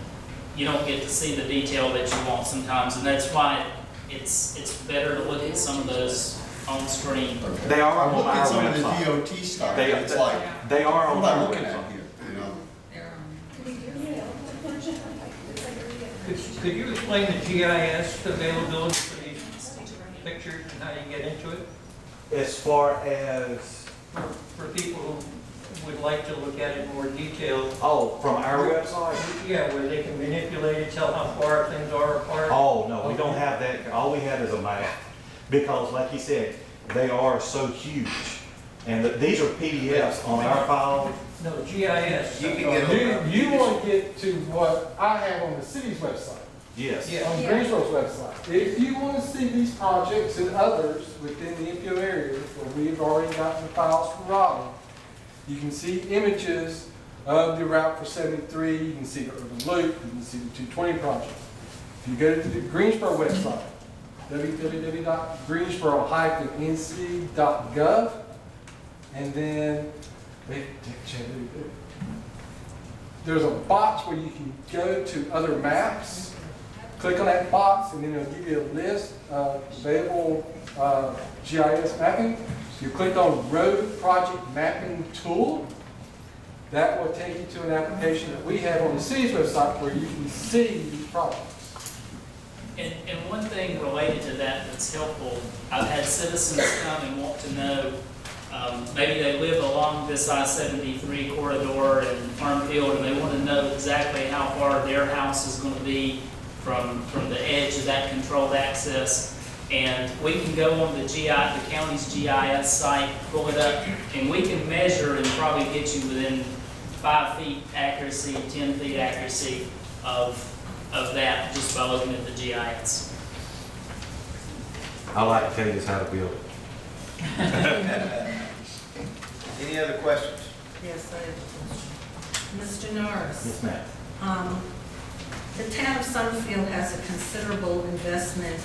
you don't get to see the detail that you want sometimes, and that's why it's better to look at some of those on screen. Okay. They are I'm on looking our at some of the website. DOT stuff, They- and it's like, They are on what am I our looking website. at here, you know? Could you explain the GIS availability for these pictures and how you get into it? As far as, For people who would like to look at it in more detail? from our website? Yeah, where they can manipulate it, tell how far things are apart? Oh, no, we don't have that. All we have is a map. Because like you said, they are so huge. And these are PDFs on our file. No, GIS. You can get You want to get to what I have on the city's website, Yes. Yeah. on Greensboro's website. If you want to see these projects and others within the MPO area, where we've already gotten the files from Robin, you can see images of the route for 73, you can see the urban loop, you can see the 220 project. If you go to the Greensboro website, www.greensboro-nc.gov, and then there's a box where you can go to other maps. Click on that box, and then it'll give you a list of available GIS mapping. You click on Road Project Mapping Tool. That will take you to an application that we have on the city's website where you can see these projects. And one thing related to that that's helpful, I've had citizens come and want to know, maybe they live along this I-73 corridor in Summerfield, and they want to know exactly how far their house is going to be from the edge of that controlled access. And we can go on the county's GIS site, pull it up, and we can measure and probably get you within 5 feet accuracy, 10 feet accuracy of that just by looking at the GIS. I like to tell you just how to build it. Any other questions? Yes, I have a question. Mr. Norris? Yes, ma'am. The town of Summerfield has a considerable investment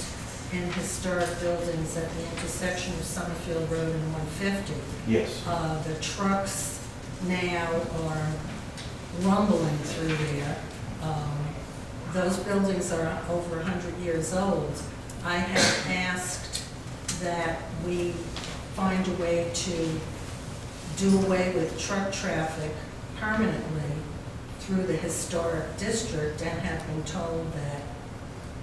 in historic buildings at the intersection of Summerfield Road and 150. Yes. The trucks now are rumbling through there. Those buildings are over 100 years old. I have asked that we find a way to do away with truck traffic permanently through the historic district and have been told that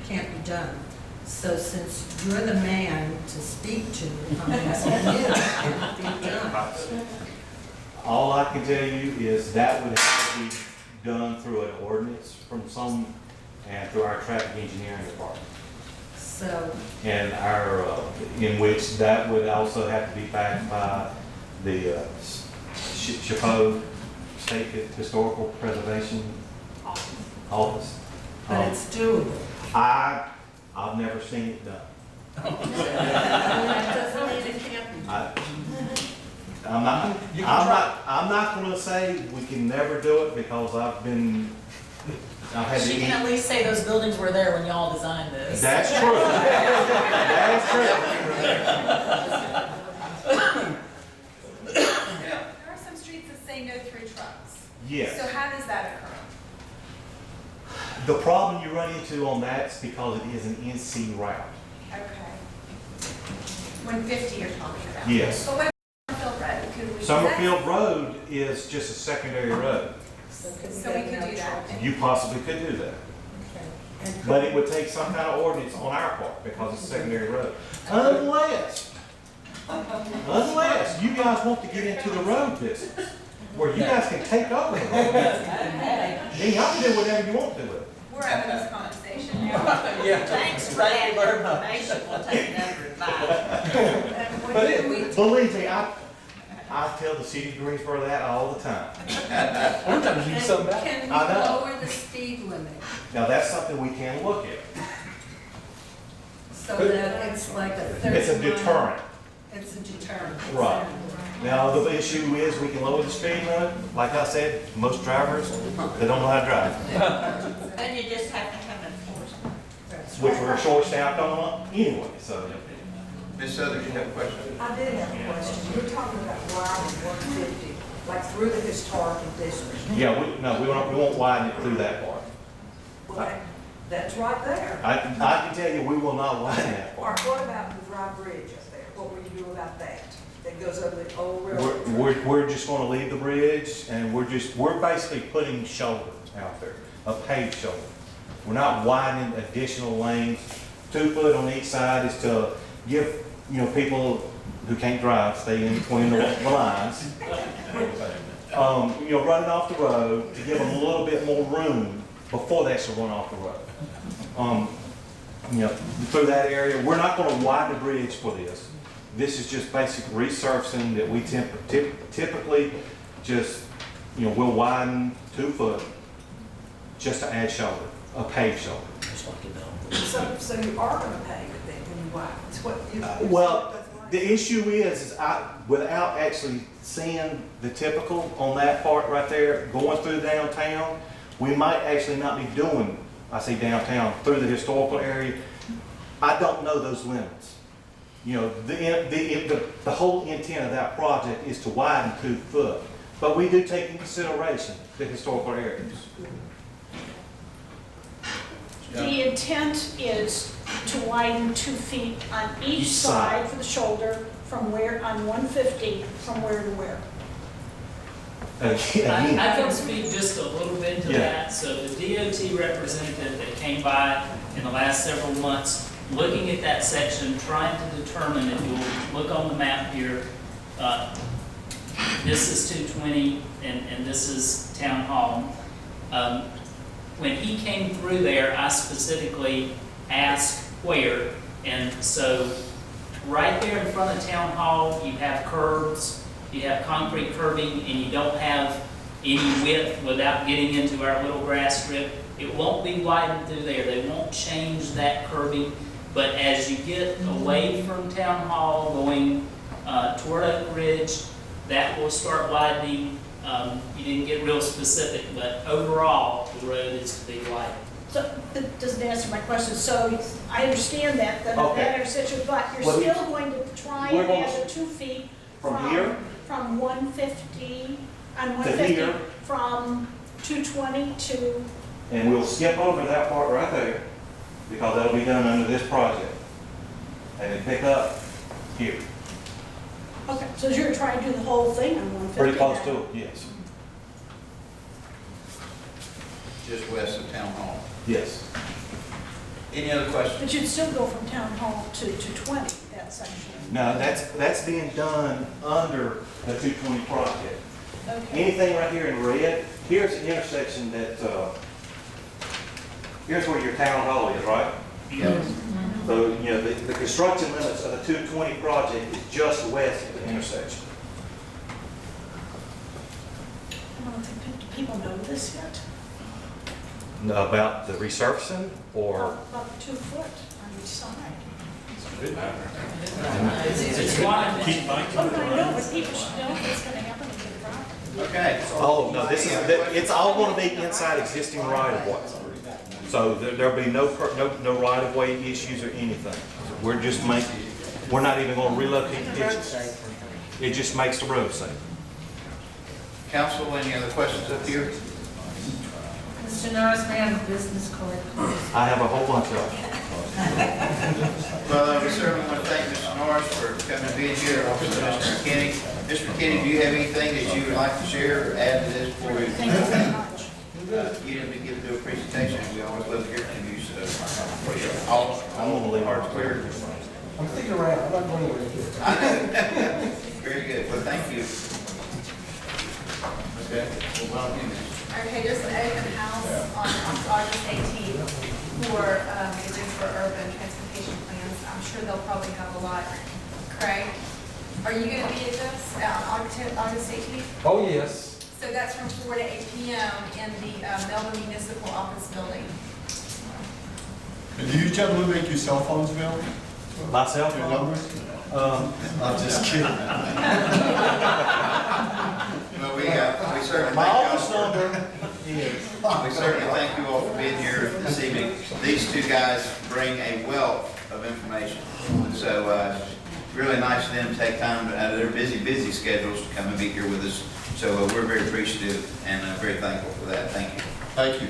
can't be done. So since you're the man to speak to, I'm asking you, can it be done? All I can tell you is that would have to be done through an ordinance from some, and through our traffic engineering department. So, And our, in which that would also have to be backed by the Chapeau State Historical Preservation Office. but it's doable. I've never seen it done. That doesn't mean it can't be done. I'm not gonna say we can never do it because I've had to She eat. can at least say those buildings were there when y'all designed this. That's true. That's true. There are some streets that say no through trucks. Yes. So how does that occur? The problem you run into on that is because it is an NC route. Okay. 150 you're talking about? Yes. But what about Summerfield Road? Could we do that? Summerfield Road is just a secondary road. So we could do that? You possibly could do that. And But it would take some kind of ordinance on our part because it's a secondary road. Unless you guys want to get into the road business, where you guys can take over the road business. Then y'all can do whatever you want to with it. We're having this conversation now. Thanks, Ray, for information. We'll take it under advisement. But believe me, I tell the city of Greensboro that all the time. I'm trying to do something about it. Can we I know. lower the speed limit Now, that's something we can look at. so that it's like a 30 It's a deterrent. It's a deterrent. Right. Now, the issue is we can lower the speed limit. Like I said, most drivers, they don't know how to drive, And you just have to have enforcement. which we're short staffed on anyway, so. Ms. Southers, you have a question? I did have a question. You're talking about widening 150, like through the historical district. Yeah, we won't widen it through that part. Well, that's right there. I can tell you, we will not widen that Or part. what about the dry bridge up there? What will you do about that? That goes over the old railroad? We're just gonna leave the bridge and we're basically putting shoulder out there, a paved shoulder. We're not widening additional lanes. 2 foot on each side is to give, people who can't drive, stay in between the lines. Running off the road to give them a little bit more room before they actually run off the road. Through that area, we're not gonna widen the bridge for this. This is just basic resurfacing that we typically just, we'll widen 2 foot just to add shoulder, a paved shoulder. So you are going to pay it then when you widen? It's what you. Well, the issue is without actually seeing the typical on that part right there, going through downtown, we might actually not be doing, I say downtown, through the historical area. I don't know those limits. The whole intent of that project is to widen 2 foot, but we do take into consideration the historical areas. The intent is to widen 2 feet on each side for the shoulder from where, on 150, from where to where? I can speak just a little bit to that. So the DOT representative that came by in the last several months, looking at that section, trying to determine, if you'll look on the map here, this is 220 and this is Town Hall. When he came through there, I specifically asked where, and so right there in front of Town Hall, you have curbs, you have concrete curbing, and you don't have any width without getting into our little grass strip. It won't be widened through there. They won't change that curbing, but as you get away from Town Hall, going toward Oak Ridge, that will start widening. You didn't get real specific, but overall, the road is to be widened. So that doesn't answer my question. So I understand that Okay. intersection, but you're Well, still going to try we're and going add the 2 feet From here from 150, on to 150, here, from 220 to, and we'll skip over that part right there because that'll be done under this project. and then pick up here. Okay, so you're gonna try to do the whole thing on 150? Pretty close to it, yes. Just west of Town Hall. Yes. Any other questions? But you'd still go from Town Hall to 20, that section? No, that's being done under the 220 project. Okay. Anything right here in red, here's an intersection that, here's where your town hall is, right? Yes. So, you know, the construction limits of the 220 project is just west of the intersection. I don't think people know this yet. About the resurfacing or? About 2 foot on each side. It's wide. Oh, I know, but people should know what's gonna happen to the property. Okay. Oh, no, it's all gonna be inside existing right of way. So there'll be no right of way issues or anything. We're not even gonna relocate the ditches. It just makes the road safe. Council, any other questions up here? Mr. Norris, may I have a business card? I have a whole bunch of them. Well, we certainly want to thank Mr. Norris for coming and being here, also Mr. McKinney. Mr. McKinney, do you have anything that you would like to share or add to this before we? Thank you very much. You didn't begin to do a presentation, we always love to hear from you, so all hearts clear. I'm sticking around, I'm not going anywhere. I know. Very good, well, thank you. Okay, well, welcome. Okay, there's an open house on August 18th for, it is for urban transportation plans. I'm sure they'll probably have a lot. Craig, are you gonna be at this, August 18th? Oh, yes. So that's from 4 to 8 p.m. in the Melbourne Municipal Office Building. And do you gentlemen make your cell phones available? My cell Your phone? numbers? I'm just kidding. Well, we certainly My thank office you all number for, is, we certainly thank you all for being here this evening. These two guys bring a wealth of information. So, really nice of them to take time out of their busy schedules to come and be here with us. So we're very appreciative and very thankful for that. Thank you. Thank you.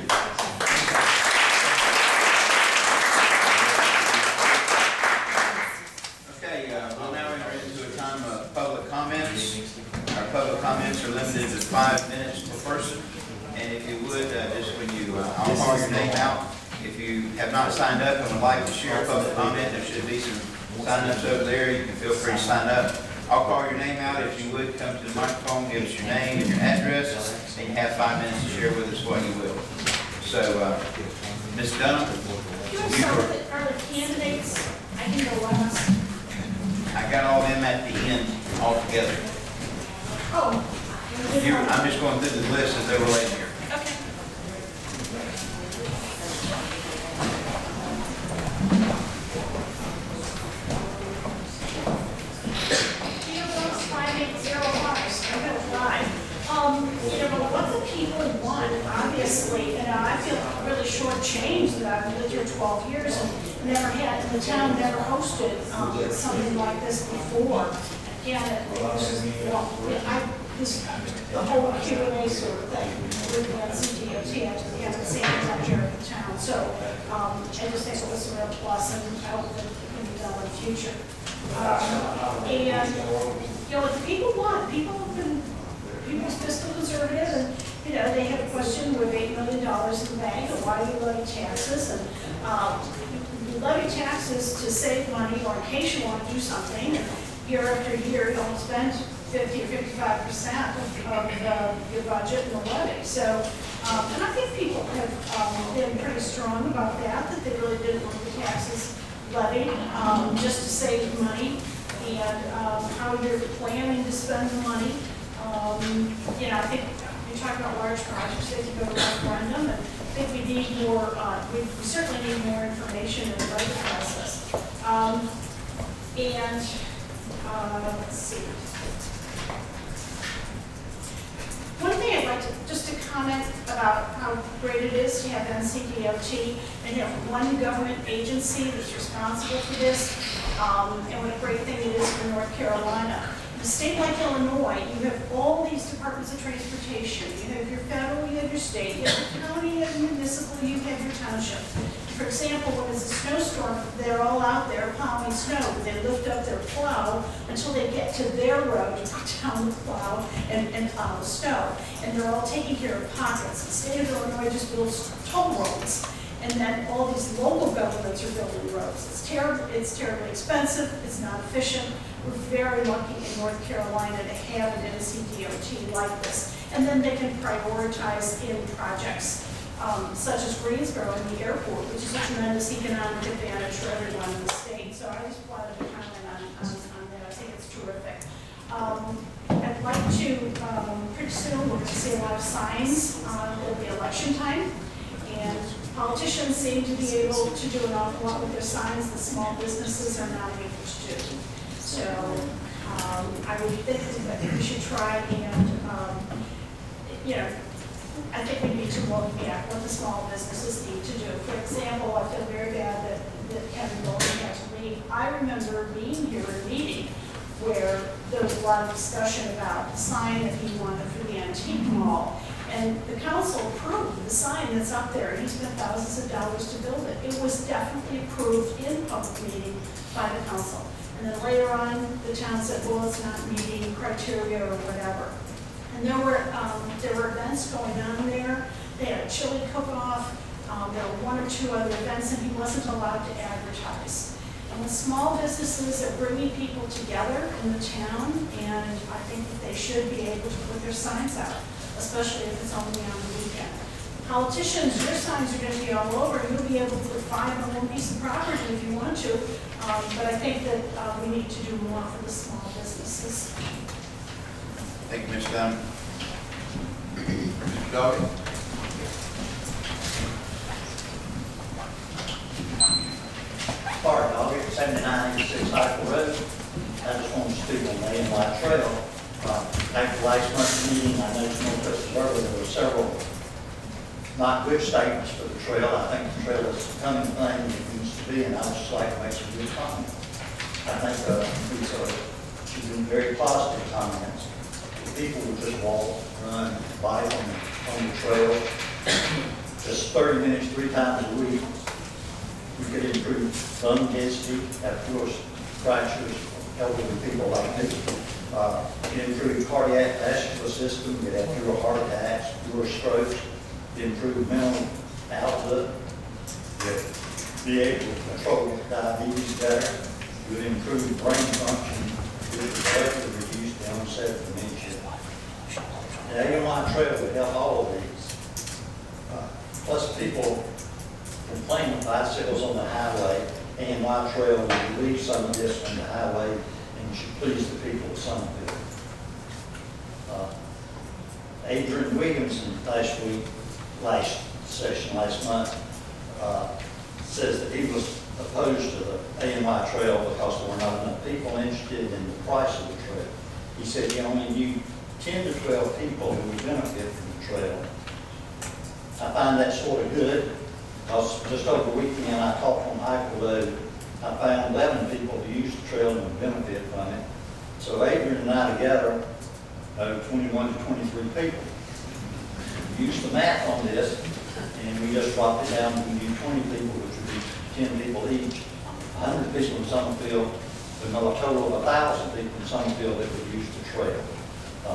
Okay, we'll now enter into a time of public comments. Our public comments are limited to 5 minutes per person. And if you would, just when you, I'll call your name out. If you have not signed up and would like to share a public comment, there should be some sign-ups over there. You can feel free to sign up. I'll call your name out. If you would, come to the microphone, give us your name and your address, and you have 5 minutes to share with us what you will. So, Ms. Dunham? Are the candidates, I can go last. I got all them at the end altogether. Oh. I'm just going through the list as they relate here. Okay. What the people want, obviously, and I feel really shortchanged that I've lived here 12 years and never had, the town never hosted something like this before. Again, it was just, well, the whole Q&A sort of thing, with CDOT, I haven't seen it up here in the town. So I just think it was a real plus, and I hope that it can be done in the future. And, what the people want, people have been, people's fiscal conservative, and, they have a question with $8 million in the bank, and why do you levy taxes? And you levy taxes to save money, or in case you want to do something, and year after year, you don't spend 50 or 55% of your budget in the levy. So, and I think people have been pretty strong about that they really didn't want the taxes levied just to save money, and how you're planning to spend the money. I think you talk about large projects, they can go to referendum, and I think we need more, we certainly need more information in the budget process. Let's see. One thing I'd like to, just to comment about how great it is to have NCDOT and have one government agency that's responsible for this, and what a great thing it is for North Carolina. In a state like Illinois, you have all these departments of transportation. You have your federal, you have your state, you have your county, you have your municipal, you have your township. For example, when it's a snowstorm, they're all out there plowing snow. They lift up their plow until they get to their road to put down the plow and plow the snow. And they're all taking care of pockets. The state of Illinois just builds toll roads. And then all these local governments are building roads. It's terribly expensive, it's not efficient. We're very lucky in North Carolina to have an NCDOT like this. And then they can prioritize in projects such as Greensboro and the airport, which is a tremendous economic advantage for everyone in the state. So I just wanted to comment on that. I think it's terrific. I'd like to, pretty soon, we're going to see a lot of signs. It'll be election time. And politicians seem to be able to do an awful lot with their signs. The small businesses are not able to do. So I would think that we should try and, I think we need to look at what the small businesses need to do. For example, I feel very bad that Kevin Golden had to leave. I remember being here at a meeting where there was a lot of discussion about the sign that he wanted for the antique mall. And the council approved the sign that's up there. He spent thousands of dollars to build it. It was definitely approved in public meeting by the council. And then later on, the town said, well, it's not meeting criteria or whatever. And there were events going on there. They had a chili cook-off. There were one or two other events, and he wasn't allowed to advertise. And with small businesses are bringing people together in the town, and I think that they should be able to put their signs out, especially if it's only on the weekend. Politicians, your signs are going to be all over. You'll be able to put 5 on one piece of property if you want to. But I think that we need to do more for the small businesses. Thank you, Ms. Dunn. Mr. Doggett? Bart Doggett, 7986 Hyper Road. I just want to speak on the AMY Trail. After last month's meeting, I know some more questions earlier, there were several not good statements for the trail. I think the trail is the coming thing it needs to be, and I would just like to make some good comments. I think these should be very positive comments. If people would just walk, run, bike on the trail, just 30 minutes 3 times a week, we could improve lung density, of course, fractures, elderly people like me. It improve cardiac vascular system, you'd have fewer heart attacks, fewer strokes, improve mental outlook, you'd be able to control diabetes better, you would improve brain function, you would greatly reduce the onset of dementia. The AMY Trail would help all of these. Plus people complain of bicycles on the highway. AMY Trail will relieve some of this on the highway and should please the people of Summerfield. Adrian Williamson last month, says that he was opposed to the AMY Trail because there were not enough people interested in the price of the trail. He said he only knew 10 to 12 people who would benefit from the trail. I find that sort of good because just over the weekend I talked on Hyper Road. I found 11 people who used the trail and would benefit from it. So Adrian and I together, 21 to 23 people. We used the math on this, and we just dropped it down to 20 people, which would be 10 people each. 100 people in Summerfield, but no, a total of 1,000 people in Summerfield that would use the trail. I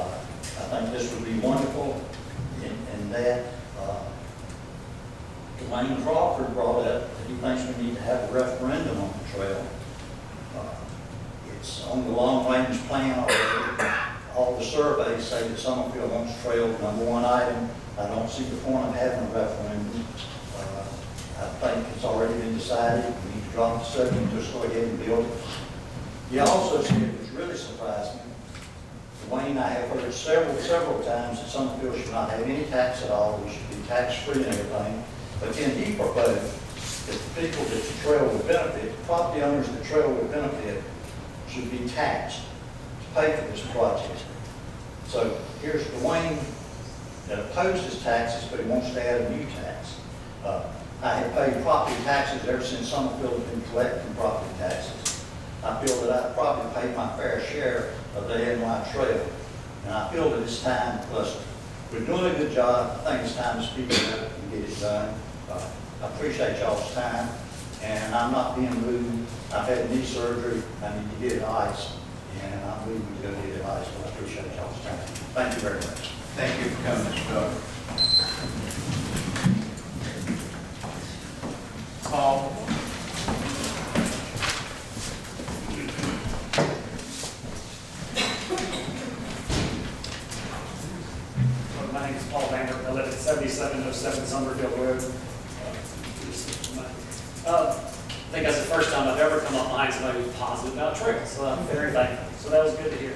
think this would be wonderful in that. Dwayne Crawford brought up that he thinks we need to have a referendum on the trail. It's on the long-range plan already. All the surveys say that Summerfield wants trail, #1 item. I don't see the point of having a referendum. I think it's already been decided. We need to drop the subject and just go ahead and build it. He also said, which really surprised me, Dwayne and I have heard several times that Summerfield should not have any tax at all. We should be tax-free and everything. But then he proposed that the people that the trail would benefit, the property owners that the trail would benefit, should be taxed to pay for this project. So here's Dwayne that opposes taxes, but he wants to add a new tax. I have paid property taxes ever since Summerfield has been collecting property taxes. I feel that I've probably paid my fair share of the AMY Trail. And I feel that it's time, plus we're doing a good job. I think it's time to speak up and get it done. I appreciate y'all's time, and I'm not being rude. I've had knee surgery, I need to get it iced, and I'm leaving to go get it iced, but I appreciate y'all's time. Thank you very much. Thank you for coming, Mr. Doug. Paul? My name is Paul Vander. I live at 7707 Summerfield Road. I think that's the first time I've ever come up behind somebody who's positive about trails, so I'm very thankful. So that was good to hear.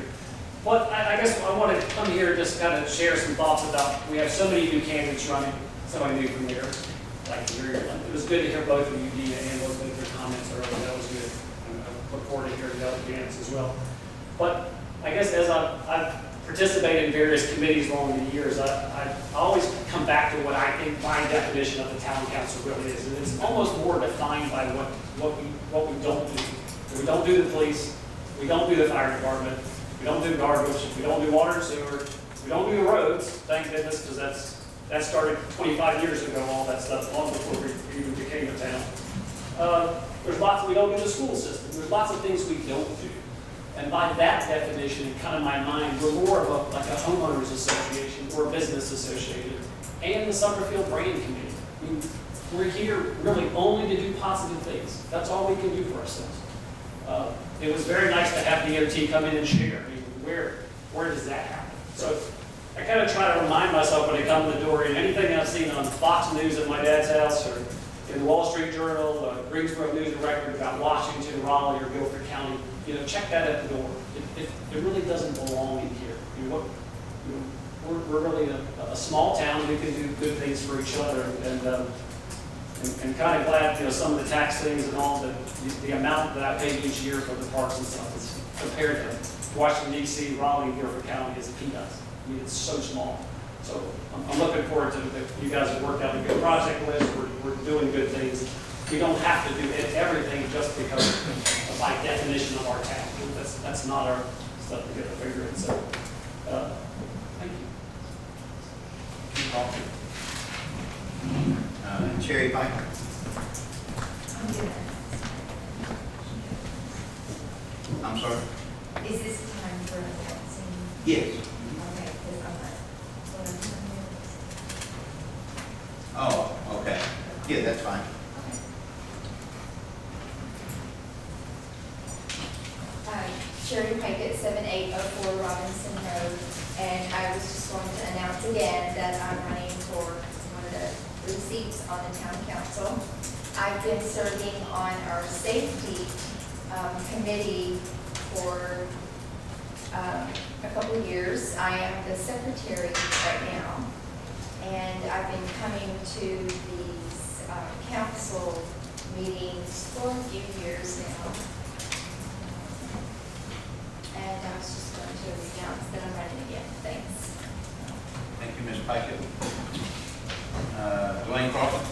But I guess I wanted to come here and just kind of share some thoughts about, we have so many new candidates running, somebody new from there. Like to hear, it was good to hear both of you, Dina and Elizabeth, their comments earlier. That was good. And I look forward to hearing the other candidates as well. But I guess as I've participated in various committees along the years, I always come back to what I think my definition of the town council really is. And it's almost more defined by what we don't do. We don't do the police, we don't do the fire department, we don't do garbage, we don't do water and sewer, we don't do the roads, thank goodness, because that started 25 years ago, all that stuff, long before we even became a town. There's lots, we don't do the school system, there's lots of things we don't do. And by that definition, in kind of my mind, we're more of like a homeowners association or a business association, and the Summerfield Brand Committee. I mean, we're here really only to do positive things. That's all we can do for ourselves. It was very nice to have DOT come in and share. I mean, where does that happen? So I kind of try to remind myself when I come to the door, and anything I've seen on Fox News at my dad's house, or in the Wall Street Journal, Greensboro News and Record about Washington, Raleigh, or Guilford County, check that at the door. It really doesn't belong in here. We're really a small town. We can do good things for each other, and kind of glad, some of the tax things and all the amount that I pay each year for the parks and stuff is compared to Washington D.C., Raleigh, and Guilford County is peanuts. I mean, it's so small. So I'm looking forward to that. You guys have worked out a good project list. We're doing good things. We don't have to do everything just because of by definition of our town. That's not our stuff to get a figure in. So thank you. Cherry Pike? I'm sorry? Is this time for announcing? Yes. Okay, because I'm not, what I'm doing Oh, okay. Yeah, that's fine. Sherry Pike at 7804 Robinson Road, and I was just going to announce again that I'm running for one of the seats on the town council. I've been serving on our safety committee for a couple of years. I am the secretary right now, and I've been coming to these council meetings for a few years now. And I was just going to announce that I'm running again. Thanks. Thank you, Ms. Pickett. Dwayne Crawford?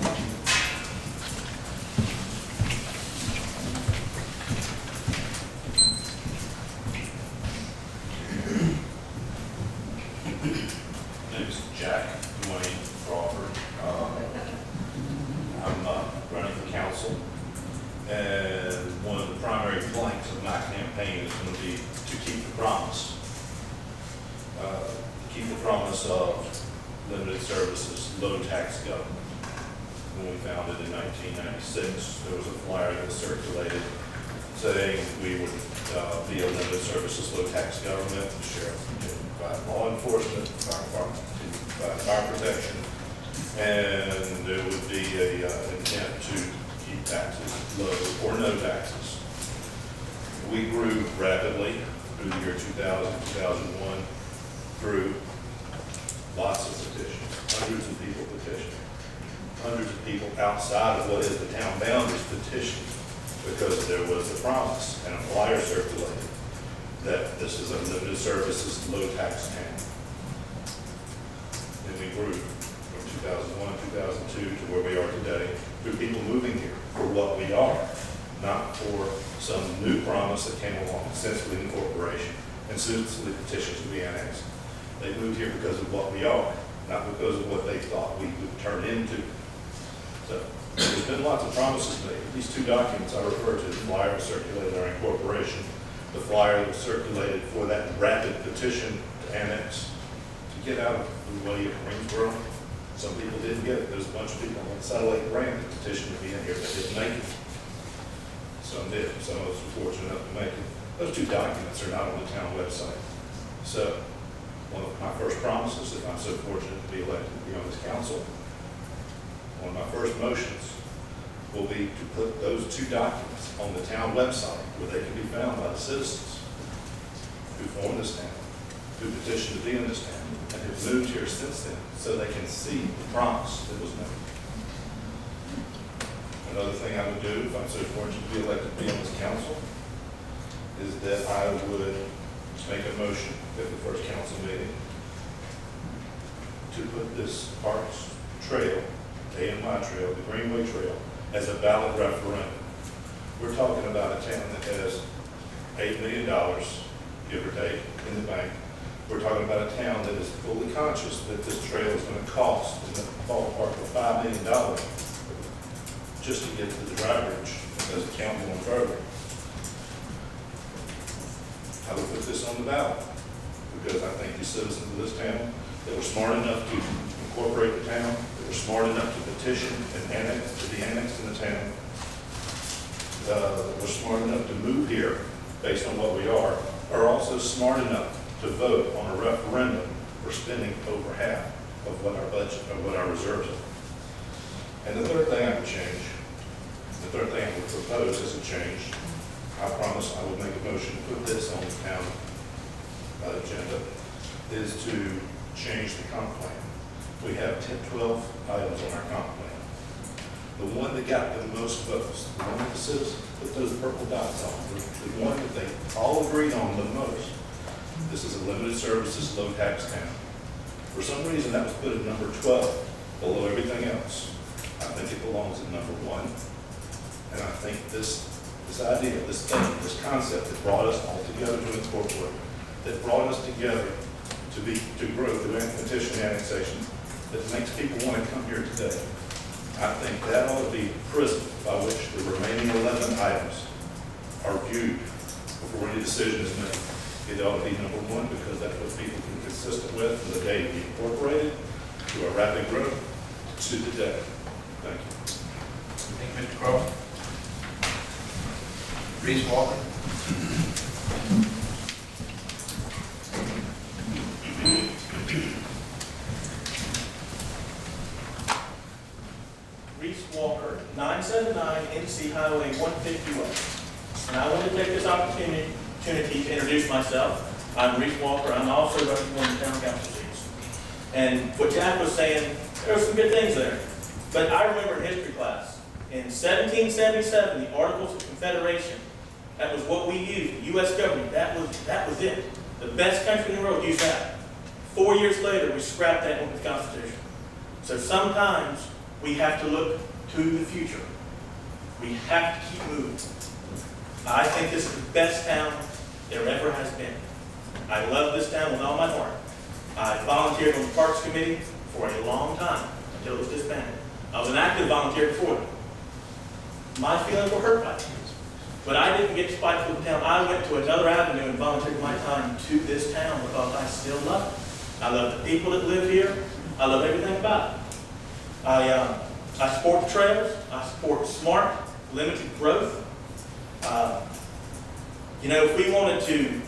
My name is Jack Dwayne Crawford. I'm running for council, and one of the primary planks of my campaign is going to be to keep the promise. Keep the promise of limited services, low tax government. When we founded in 1996, there was a flyer that was circulated saying we would be a limited services, low tax government. The sheriff would provide law enforcement, fire department to provide fire protection, and there would be a intent to keep taxes low or no taxes. We grew rapidly through the year 2000, 2001, through lots of petitions, hundreds of people petitioned, hundreds of people outside of what is the town boundaries petitioned, because there was a promise and a flyer circulated that this is a limited services, low tax town. And we grew from 2001, 2002 to where we are today through people moving here for what we are, not for some new promise that came along since the incorporation and since the petitions to be annexed. They moved here because of what we are, not because of what they thought we would turn into. So been lots of promises made. These two documents I refer to, the flyer that circulated our incorporation, the flyer that was circulated for that rapid petition to annex, to get out of the way of Greensboro. Some people didn't get it. There's a bunch of people on Satellite Brand that petitioned to be in here that didn't make it. Some did. Some of us were fortunate enough to make it. Those two documents are not on the town website. So, one of my first promises, if I'm so fortunate to be elected to be on this council, one of my first motions will be to put those two documents on the town website where they can be found by the citizens who formed this town, who petitioned to be in this town, and have moved here since then, so they can see the promise that was made. Another thing I would do, if I'm so fortunate to be elected to be on this council, is that I would make a motion at the first council meeting to put this Parks Trail, AMI Trail, the Greenway Trail, as a ballot referendum. We're talking about a town that has $8 million, give or take, in the bank. We're talking about a town that is fully conscious that this trail is going to cost in the ballpark of $5 million just to get to the dry bridge as a count going further. I would put this on the ballot because I think the citizens of this town that were smart enough to incorporate the town, that were smart enough to petition and annex, to be annexed in the town, that were smart enough to move here based on what we are also smart enough to vote on a referendum for spending over half of what our budget, or what our reserves are. And the third thing I would change, the third thing I would propose as a change, I promise I will make a motion to put this on the town agenda, is to change the comp plan. We have 12 items on our comp plan. The one that got the most votes, the one that the citizens put those purple dots on, the one that they all agreed on the most, this is a limited services, low tax town. For some reason, that was put at number 12, below everything else. I think it belongs at number 1. And I think this idea, this thing, this concept that brought us all together to incorporate, that brought us together to grow through petition annexation, that makes people want to come here today. I think that ought to be the prism by which the remaining 11 items are viewed before any decision is made. It ought to be number 1 because that's what people can be consistent with from the day we incorporated to a rapid growth to today. Thank you. Thank you, Mr. Crowe. Reese Walker. Reese Walker, 979 NC Highway 151. And I want to take this opportunity to introduce myself. I'm Reese Walker. I'm also running for the town council seats. And what Jack was saying, there were some good things there. But I remember in history class, in 1777, the Articles of Confederation, that was what we used, the U.S. government, that was it. The best country in the world used that. 4 years later, we scrapped that with the Constitution. So sometimes we have to look to the future. We have to keep moving. I think this is the best town there ever has been. I love this town with all my heart. I volunteered on the Parks Committee for a long time until it was disbanded. I was an active volunteer before that. My feelings were hurt by it. But I didn't get spiteful with the town. I went to another avenue and volunteered my time to this town because I still love it. I love the people that live here. I love everything about it. I support the trails. I support smart, limited growth. If we wanted to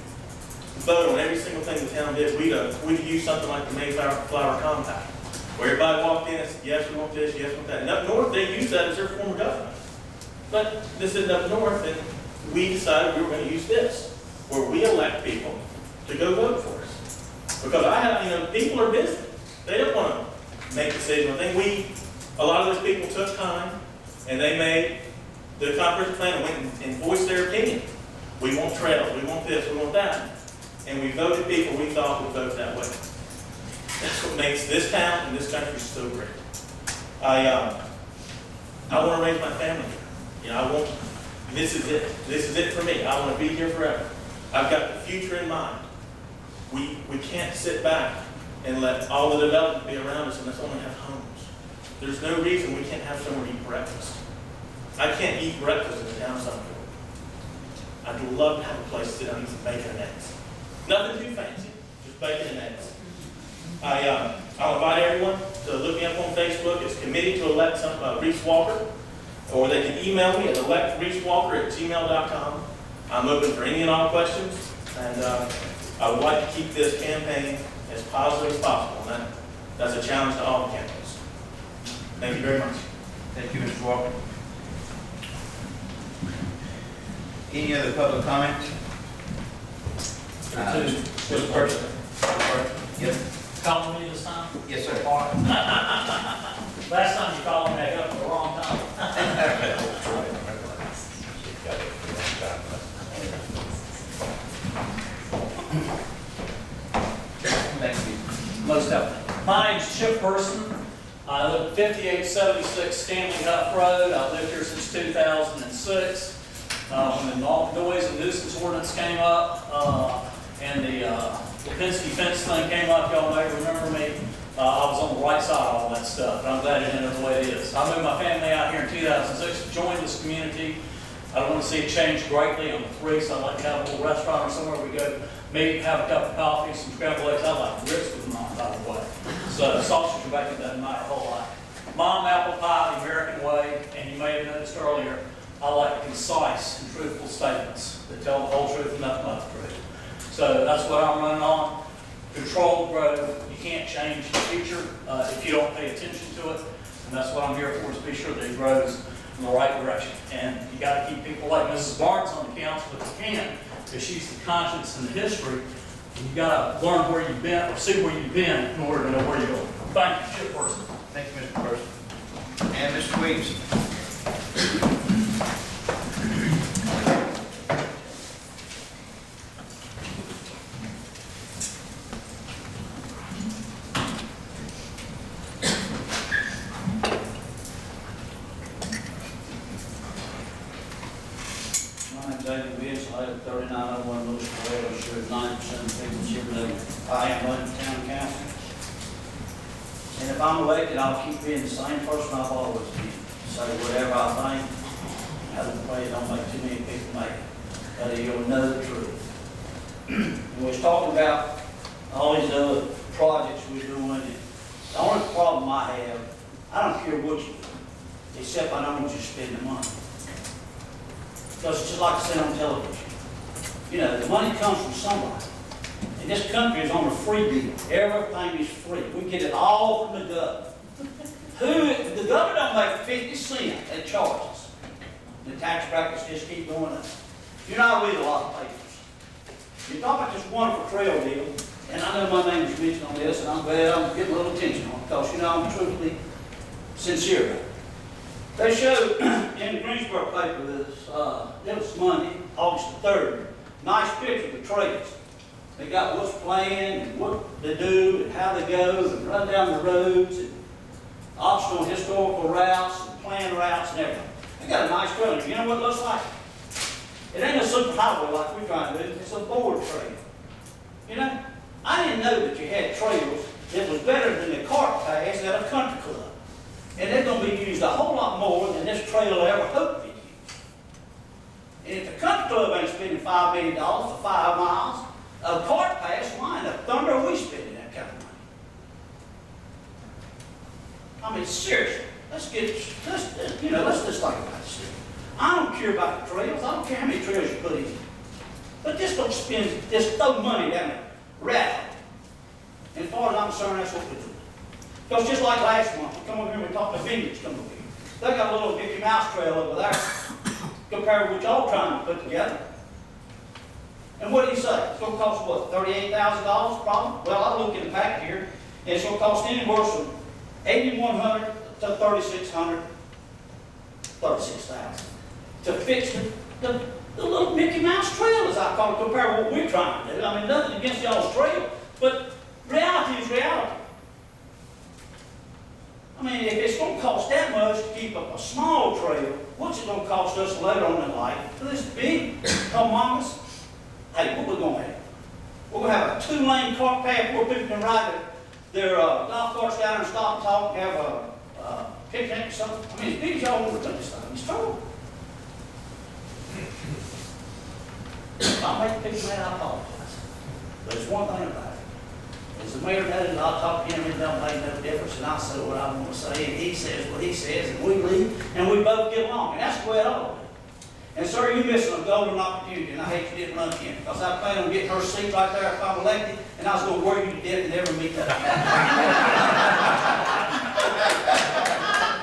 vote on every single thing the town did, we'd use something like the Mayflower Compact, where everybody walked in and said, yes, we want this, yes, we want that. And up north, they use that as their form of government. But this is up north, and we decided we were going to use this, where we elect people to go vote for us. Because people are busy. They don't want to make decisions. I think a lot of those people took time, and they made the comprehensive plan and went and voiced their opinion. We want trails, we want this, we want that. And we voted people we thought would vote that way. That's what makes this town and this country so great. I want to raise my family here. This is it. This is it for me. I want to be here forever. I've got the future in mind. We can't sit back and let all the development be around us and let's only have homes. There's no reason we can't have somewhere to eat breakfast. I can't eat breakfast in the town of Summerfield. I'd love to have a place to sit down and eat some bacon and eggs. Nothing too fancy, just bacon and eggs. I'll invite everyone to look me up on Facebook. It's Committee to Elect Reese Walker, or they can email me at electreesewalker@gmail.com. I'm open for any and all questions, and I would like to keep this campaign as positive as possible, and that's a challenge to all the candidates. Thank you very much. Thank you, Mr. Walker. Any other public comment? Mr. Person. Yes. Calling me this time? Yes, sir. Last time you called me, I got up at the wrong time. Thank you. Most definitely. My name's Chip Person. I live at 5876 Stanley Huff Road. I've lived here since 2006. When the noise and nuisance ordinance came up, and the Lipinski fence thing came up, y'all may remember me. I was on the right side of all that stuff, and I'm glad it ended the way it is. I moved my family out here in 2006 to join this community. I don't want to see it change greatly on the three, so I'd like to have a little restaurant or somewhere we go meet, have a cup of coffee, some scrambled eggs. I like grits with mom, by the way. So sausage and bacon doesn't matter a whole lot. Mom, apple pie, the American way, and you may have noticed earlier, I like concise and truthful statements that tell the whole truth and nothing but the truth. So that's what I'm running on. Controlled growth. You can't change the future if you don't pay attention to it. And that's what I'm here for, is to be sure that it grows in the right direction. And you got to keep people like Mrs. Barnes on the council if you can, because she's the conscience and the history. And you got to learn where you've been or see where you've been in order to know where you're going. Thank you, Chip Person. Thank you, Mr. Person. And Mr. Williams. My name's David Williams. I live at 3901 Lewis Road. I'm sure 90% of the people here know I am running for town council. And if I'm elected, I'll keep being the same person I've always been. Say whatever I think. I don't pray don't make too many people make it. But you'll know the truth. We was talking about all these other projects we're doing. And the only problem I have, I don't care what you do, except I don't want you to spend the money. Because it's just like I said on television. You know, the money comes from somebody. And this country is on a free deal. Everything is free. We get it all from the government. The government don't make 50 cents at charges. The tax brackets just keep going up. You know, I read a lot of papers. You talk about this wonderful trail deal, and I know my name was mentioned on this, and I'm glad I'm getting a little attention on it, because, you know, I'm truthfully sincere about it. They showed in the Greensboro paper this, it was Monday, August the 3rd, nice picture of the trails. They got what's planned and what they do and how they go and run down the roads and optional historical routes and planned routes and everything. They got a nice trail. You know what it looks like? It ain't a super highway like we're trying to do. It's a board trail. You know, I didn't know that you had trails that was better than the cart paths at a country club. And they're going to be used a whole lot more than this trail will ever hope to be used. And if the country club ain't spending $5 million for 5 miles, a cart pass, why in the thunder are we spending that kind of money? I mean, seriously, let's just think about this. I don't care about the trails. I don't care how many trails you put in. But just throw money down the rabbit. And as far as I'm concerned, that's what we're doing. Because just like last month, we come over here and we talk to vineyards come over here. They got a little Mickey Mouse trail over there compared to what y'all trying to put together. And what do you say? It's going to cost what, $38,000 probably? Well, I look at the packet here, and it's going to cost anywhere from $8,100 to $3,600, $36,000 to fix the little Mickey Mouse trail, as I call it, compared to what we're trying to do. I mean, nothing against y'all's trail, but reality is reality. I mean, if it's going to cost that much to keep up a small trail, what's it going to cost us later on in life for this big humongous? Hey, what we're going to have? We're going to have a 2-lane cart path where people can ride their golf carts down and stop and talk and have a picnic or something. I mean, as big as y'all want to put this thing, it's trouble. If I make people mad, I apologize. But it's one thing about it. As the mayor knows, I'll talk to him, it don't make no difference, and I'll say what I want to say, and he says what he says, and we leave, and we both get along, and that's the way it ought to be. And sir, you're missing a golden opportunity, and I hate you didn't run again, because I plan on getting her seat right there if I'm elected, and I was going to worry you to death and never meet that.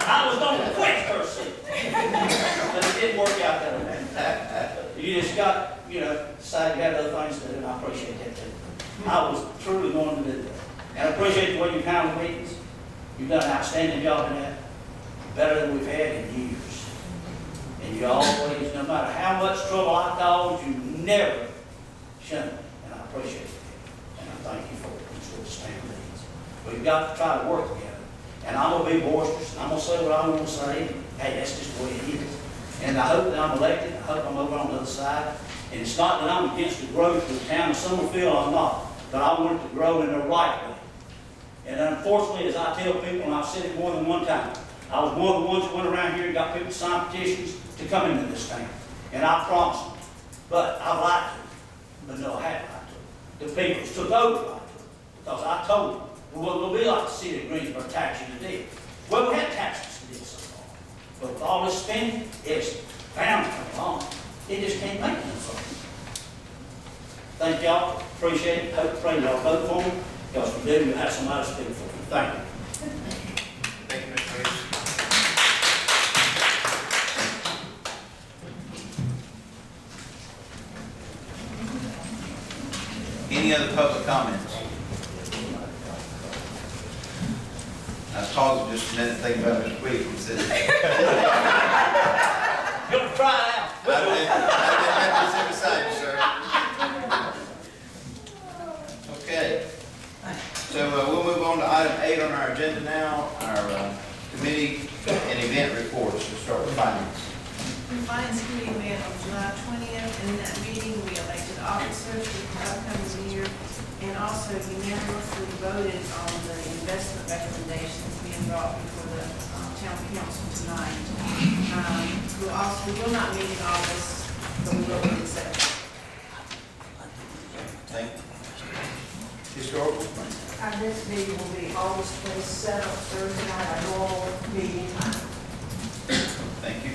I was going to quit her seat. But it didn't work out that way. You just got, decided you had other things to do, and I appreciate that too. I was truly going to do that. And I appreciate the way you've handled meetings. You've done an outstanding job in that, better than we've had in years. And you always, no matter how much trouble I caused, you never shunned me. And I appreciate it. And I thank you for it. It's what the stand means. We've got to try to work together. And I'm going to be boisterous. And I'm going to say what I want to say. Hey, that's just the way it is. And I hope that I'm elected. I hope I'm over on the other side. And it's not that I'm against the growth of the town of Summerfield. I'm not. But I want it to grow in the right way. And unfortunately, as I tell people, and I've said it more than one time, I was one of the ones that went around here and got people to sign petitions to come into this town. And I promised them. But I lied to them. But no, I hadn't lied to them. The people took over lied to them. Because I told them, well, we'll be like the city of Greensboro taxing the deal. Well, we had taxes to do so far. But with all this spending, it's bound to come along. It just can't make it so. Thank y'all. Appreciate it. Hope, pray y'all vote for me. Because if you do, you'll have somebody to speak for me. Thank you. Thank you, Mr. Reeves. Any other public comments? I was pausing just a minute to think about Mr. Reeves from sitting there. You're going to try it out. I didn't have to sit beside you, sir. Okay. So we'll move on to item 8 on our agenda now, our committee and event reports. We'll start with finance. The Finance Committee met on July 20th, and in that meeting, we elected officers for the upcoming year, and also unanimously voted on the investment recommendations being brought before the town council tonight. We will not meet in August, but we will meet in September. Thank you. Historical? Our next meeting will be August 27th, Thursday night, our normal meeting time. Thank you.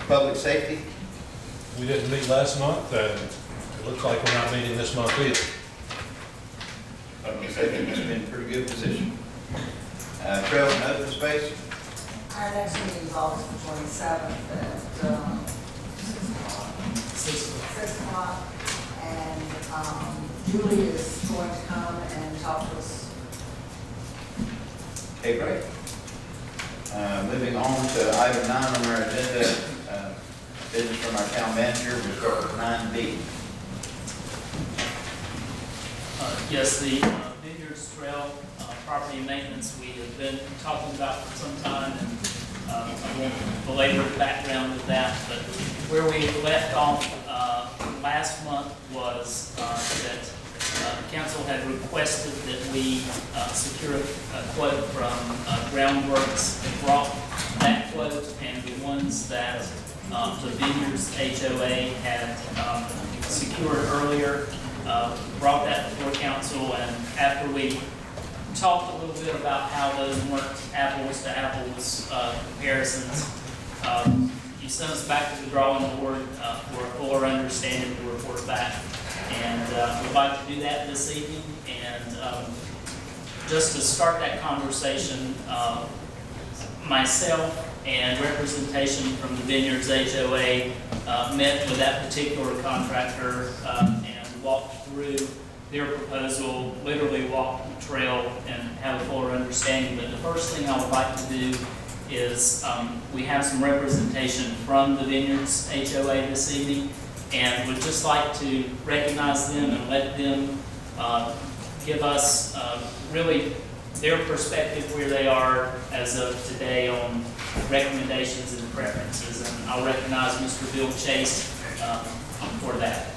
Public safety? We didn't meet last month, and it looks like we're not meeting this month either. Public safety has been in a pretty good position. Trails and open space? Our next meeting is August the 27th at 6 o'clock. And Julie is going to come and talk to us. Okay, great. Moving on to item 9 on our agenda, business from our town manager. We'll start with 9B. Yes, the Vineyards Trail property maintenance we have been talking about for some time, and I won't belabor the background of that, but where we left off last month was that the council had requested that we secure a quote from Groundworks. They brought that quote, and the ones that the Vineyards HOA had secured earlier, brought that before council, and after we talked a little bit about how those weren't apples to apples comparisons, you sent us back to the drawing board for a fuller understanding to report back. And we'd like to do that this evening. And just to start that conversation, myself and representation from the Vineyards HOA met with that particular contractor and walked through their proposal, literally walked the trail and have a fuller understanding. But the first thing I would like to do is we have some representation from the Vineyards HOA this evening, and would just like to recognize them and let them give us really their perspective where they are as of today on recommendations and preferences. And I'll recognize Mr. Bill Chase for that.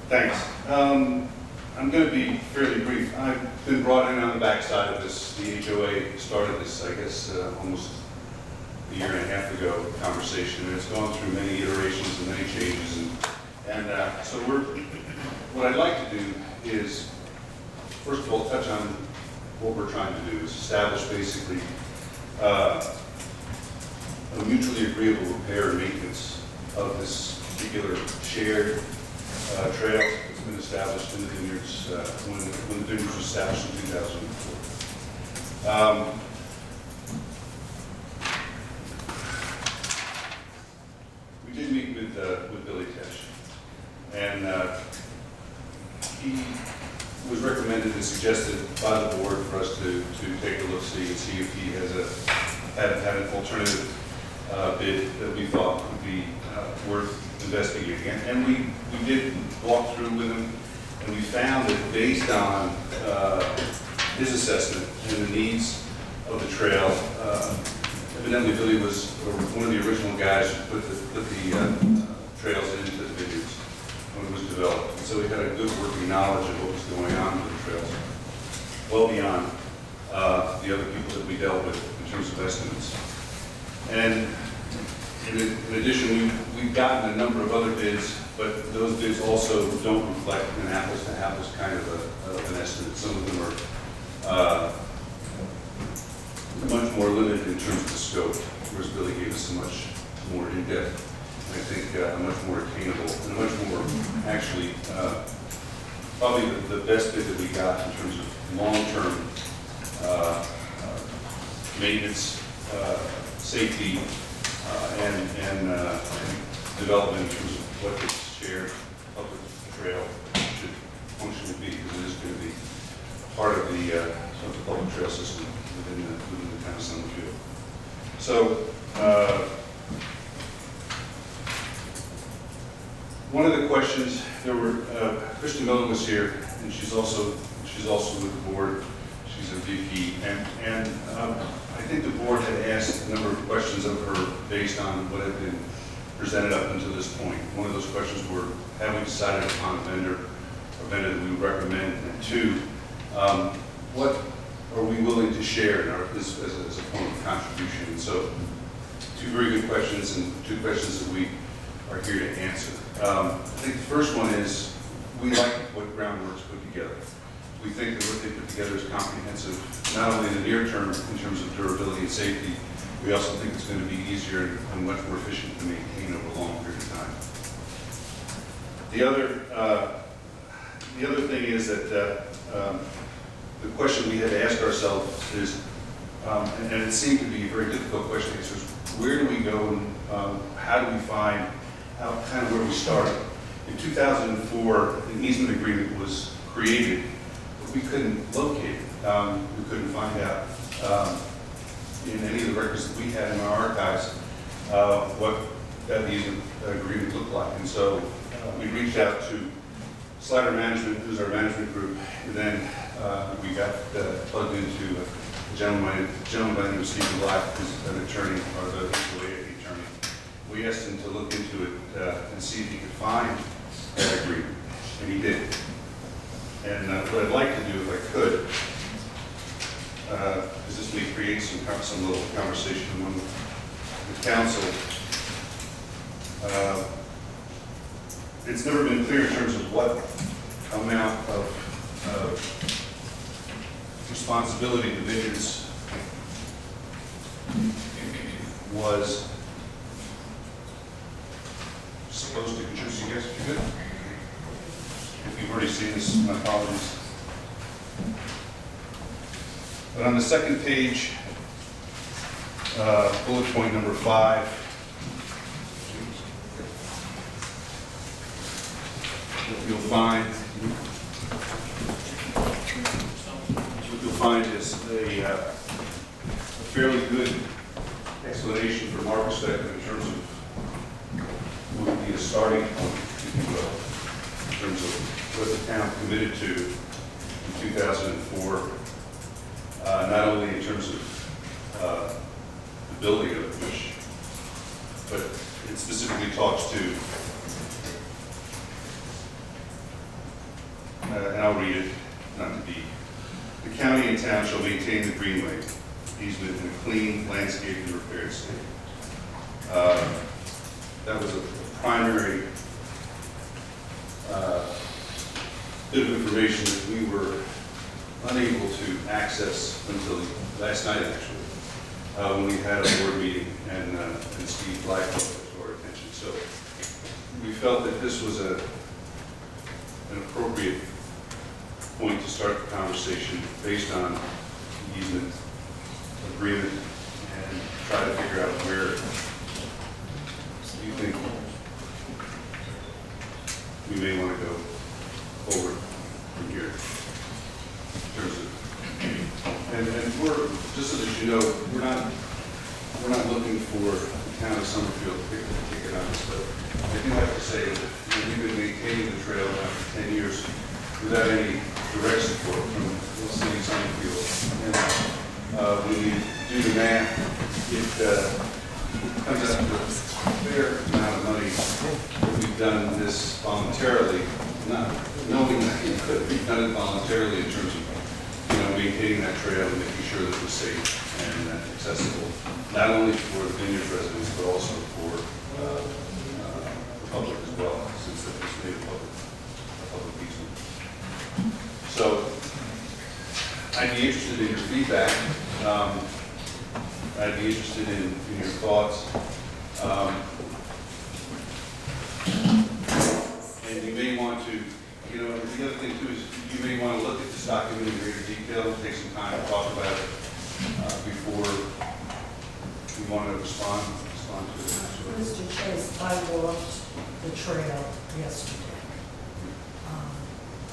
Thanks. I'm going to be fairly brief. I've been brought in on the backside of this. The HOA started this, I guess, almost a year and a half ago conversation, and it's gone through many iterations and many changes. And so what I'd like to do is, first of all, touch on what we're trying to do, is establish basically a mutually agreeable repair and maintenance of this particular shared trail that's been established in the vineyards when the vineyards was established in 2004. We did meet with Billy Tesh, and he was recommended and suggested by the board for us to take a look, see if he has had an alternative bid that we thought would be worth investigating. And we did walk through with him, and we found that based on his assessment and the needs of the trail, evidently Billy was one of the original guys who put the trails into the vineyards when it was developed. And so he had a good working knowledge of what was going on with the trails, well beyond the other people that we dealt with in terms of estimates. And in addition, we've gotten a number of other bids, but those bids also don't reflect an apples-to-apples kind of an estimate. Some of them are much more limited in terms of the scope, whereas Billy gave us a much more in-depth, I think, a much more attainable, and a much more, actually, probably the best bid that we got in terms of long-term maintenance, safety, and development in terms of what this shared public trail should functionally be, because it is going to be part of the public trail system within the town of Summerfield. So, one of the questions, Kristen Miller was here, and she's also with the board. She's a VP, and I think the board had asked a number of questions of her based on what had been presented up until this point. One of those questions were, have we decided upon a vendor that we would recommend? And two, what are we willing to share as a form of contribution? And so, two very good questions, and two questions that we are here to answer. I think the first one is, we like what Groundworks put together. We think that what they put together is comprehensive, not only in the near term in terms of durability and safety, we also think it's going to be easier and much more efficient to maintain over a long period of time. The other thing is that the question we had to ask ourselves is, and it seemed to be a very difficult question, is where do we go and how do we find out kind of where we started? In 2004, an easement agreement was created, but we couldn't locate it. We couldn't find out in any of the records that we had in our archives what that easement agreement looked like. And so we reached out to Slider Management, who's our management group, and then we got plugged into a gentleman by the name of Stephen Black, who's an attorney, or the attorney. We asked him to look into it and see if he could find that agreement, and he did. And what I'd like to do, if I could, is this may create some little conversation among the council. It's never been clear in terms of what amount of responsibility the vineyards was supposed to contribute. You guys, if you could. If you've already seen this, my apologies. But on the second page, bullet point number 5, what you'll find is a fairly good explanation from our perspective in terms of what would be a starting point, if you will, in terms of what the town committed to in 2004, not only in terms of the building of it, but it specifically talks to, and I'll read it, not to be, the county and town shall maintain the greenway easement in clean, landscaped, and repaired state. That was a primary bit of information that we were unable to access until last night, actually, when we had a board meeting and Steve Black brought it to our attention. So we felt that this was an appropriate point to start the conversation based on the easement agreement and try to figure out where you think we may want to go forward from here in terms of, and we're, just so that you know, we're not looking for the town of Summerfield to pick it on us, but I do have to say that we've been maintaining the trail now for 10 years without any direct support from the city of Summerfield. And when you do the math, it comes out to a fair amount of money that we've done this voluntarily, not knowing that it could be done voluntarily in terms of, maintaining that trail and making sure that it's safe and accessible, not only for the vineyard residents, but also for the public as well, since it's made a public easement. So I'd be interested in your feedback. I'd be interested in your thoughts. And you may want to, the other thing too is you may want to look at this document in greater detail, take some time to talk about it before you want to respond to it. Mr. Chase, I walked the trail yesterday.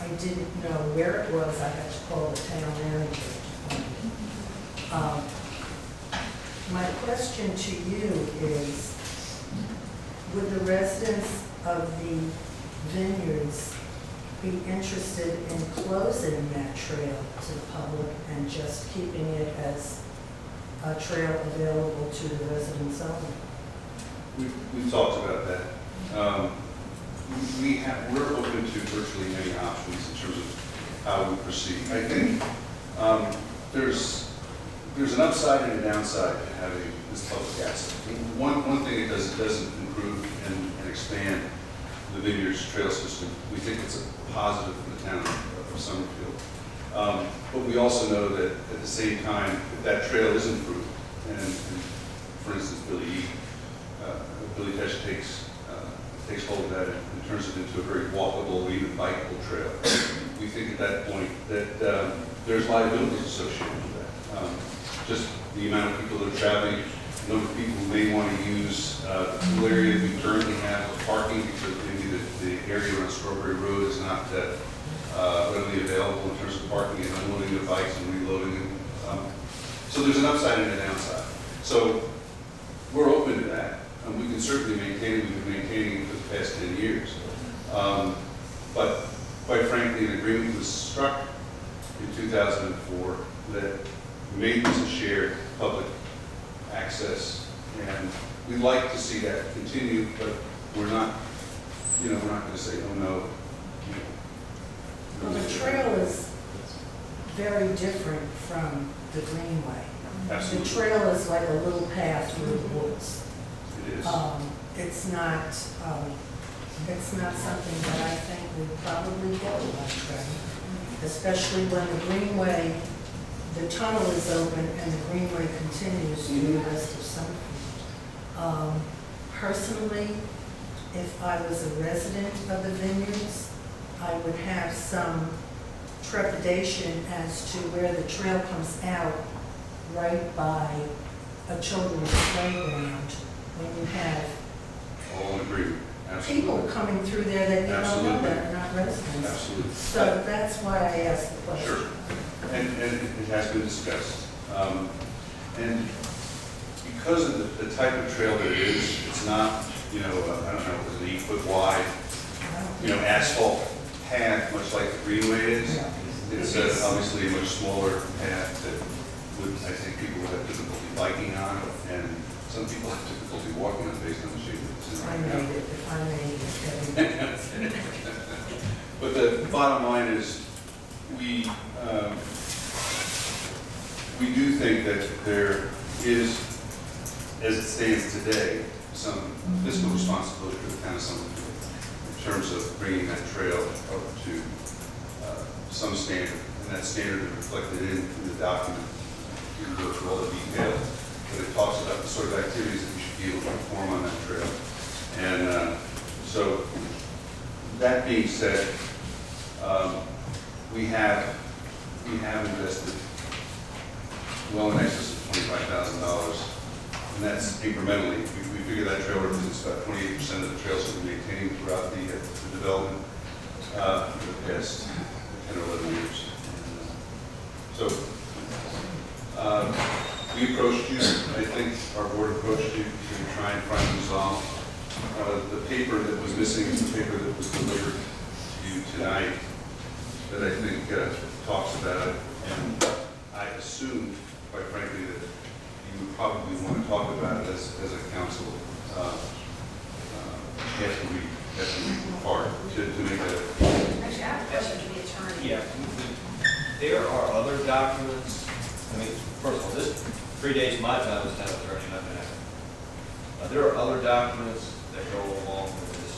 I didn't know where it was. I had to call the town manager to find it. My question to you is, would the residents of the vineyards be interested in closing that trail to the public and just keeping it as a trail available to the residents only? We've talked about that. We're open to virtually any options in terms of how we proceed. I think there's an upside and a downside to having this public asset. One thing it does, it doesn't improve and expand the vineyards trail system. We think it's a positive for the town of Summerfield. But we also know that at the same time, if that trail is improved, and for instance, Billy Tesh takes hold of that and turns it into a very walkable, even bikeable trail, we think at that point that there's liabilities associated with that. Just the amount of people that are traveling, the number of people who may want to use the pool area we currently have for parking, because maybe the area around Strawberry Road is not readily available in terms of parking and unloading the bikes and reloading them. So there's an upside and a downside. So we're open to that. We can certainly maintain it. We've been maintaining it for the past 10 years. But quite frankly, an agreement was struck in 2004 that made this a shared public access, and we'd like to see that continue, but we're not going to say, oh no. Well, the trail is very different from the greenway. Absolutely. The trail is like a little path through the woods. It is. It's not something that I think would probably go by train, especially when the greenway, the tunnel is open and the greenway continues through the rest of Summerfield. Personally, if I was a resident of the vineyards, I would have some trepidation as to where the trail comes out right by a children's playground when you have All in agreement. Absolutely. people coming through there that you don't know Absolutely. that are not residents. Absolutely. So that's why I asked the question. Sure. And it has been discussed. And because of the type of trail that it is, it's not, I don't know, it's an 8-foot wide, asphalt path, much like the greenway is. It's obviously a much smaller path that I think people would have difficulty biking on, and some people have difficulty walking on based on the shape of the city. If I made it. But the bottom line is, we do think that there is, as it stands today, some fiscal responsibility for the town of Summerfield in terms of bringing that trail up to some standard. And that standard is reflected in the document. You can go through all the details, but it talks about the sort of activities that we should be able to perform on that trail. And so, that being said, we have invested well in excess of $25,000, and that's incrementally. We figure that trail represents about 28% of the trails that we're maintaining throughout the development for the past 10 or 11 years. So we approached you, I think our board approached you to try and find a resolve. The paper that was missing is the paper that was delivered to you tonight that I think talks about it. And I assumed, quite frankly, that you would probably want to talk about it as a council after we depart to make that. Actually, I have a question to the attorney. Yeah, there are other documents. I mean, first of all, this predates my time as town attorney, and I've been active. There are other documents that go along with this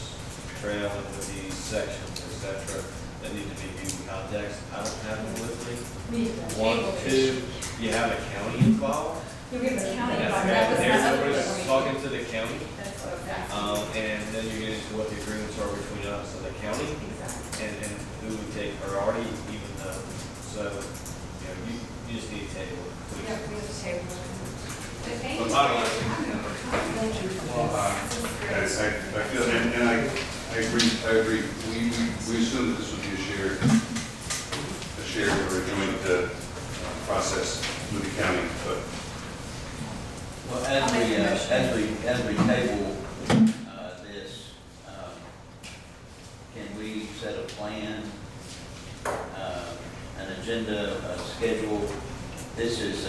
trail and with these sections, etc., that need to be viewed in context. I don't have them with me. One, two, you have a county involved. We have a county And involved. That was my other everybody's question. talking to the county. That's what I was asking. And then you get into what the agreements are between us and the county, and who we take are already even known. So, you know, you just need to table it. Yeah, we have a table. So thank But you. bottom line, I feel, and I agree. We assumed that this would be a shared or a joint process with the county, but Well, as we table this, can we set a plan, an agenda, a schedule? This is,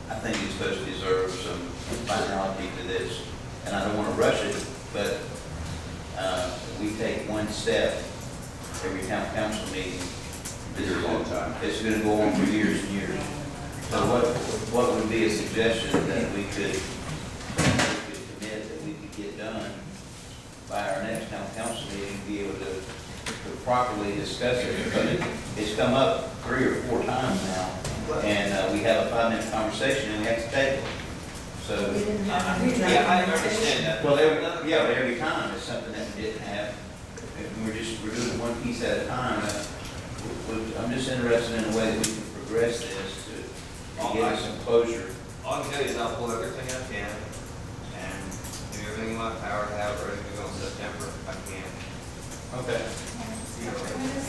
I think it's supposed to deserve some finality to this, and I don't want to rush it, but we take one step every town council meeting. it's a long time. It's going to go on for years and years. So what would be a suggestion that we could commit, that we could get done by our next town council meeting, be able to properly discuss it? Because it's come up 3 or 4 times now, and we have a 5-minute conversation and we have to table it. So, Yeah, I understand that. well, every time it's something that we didn't have. We're doing one piece at a time. I'm just interested in the way that we can progress this to give us some closure. All I can tell you is I'll pull everything I can and do everything in my power to have it ready to go in September if I can. Okay.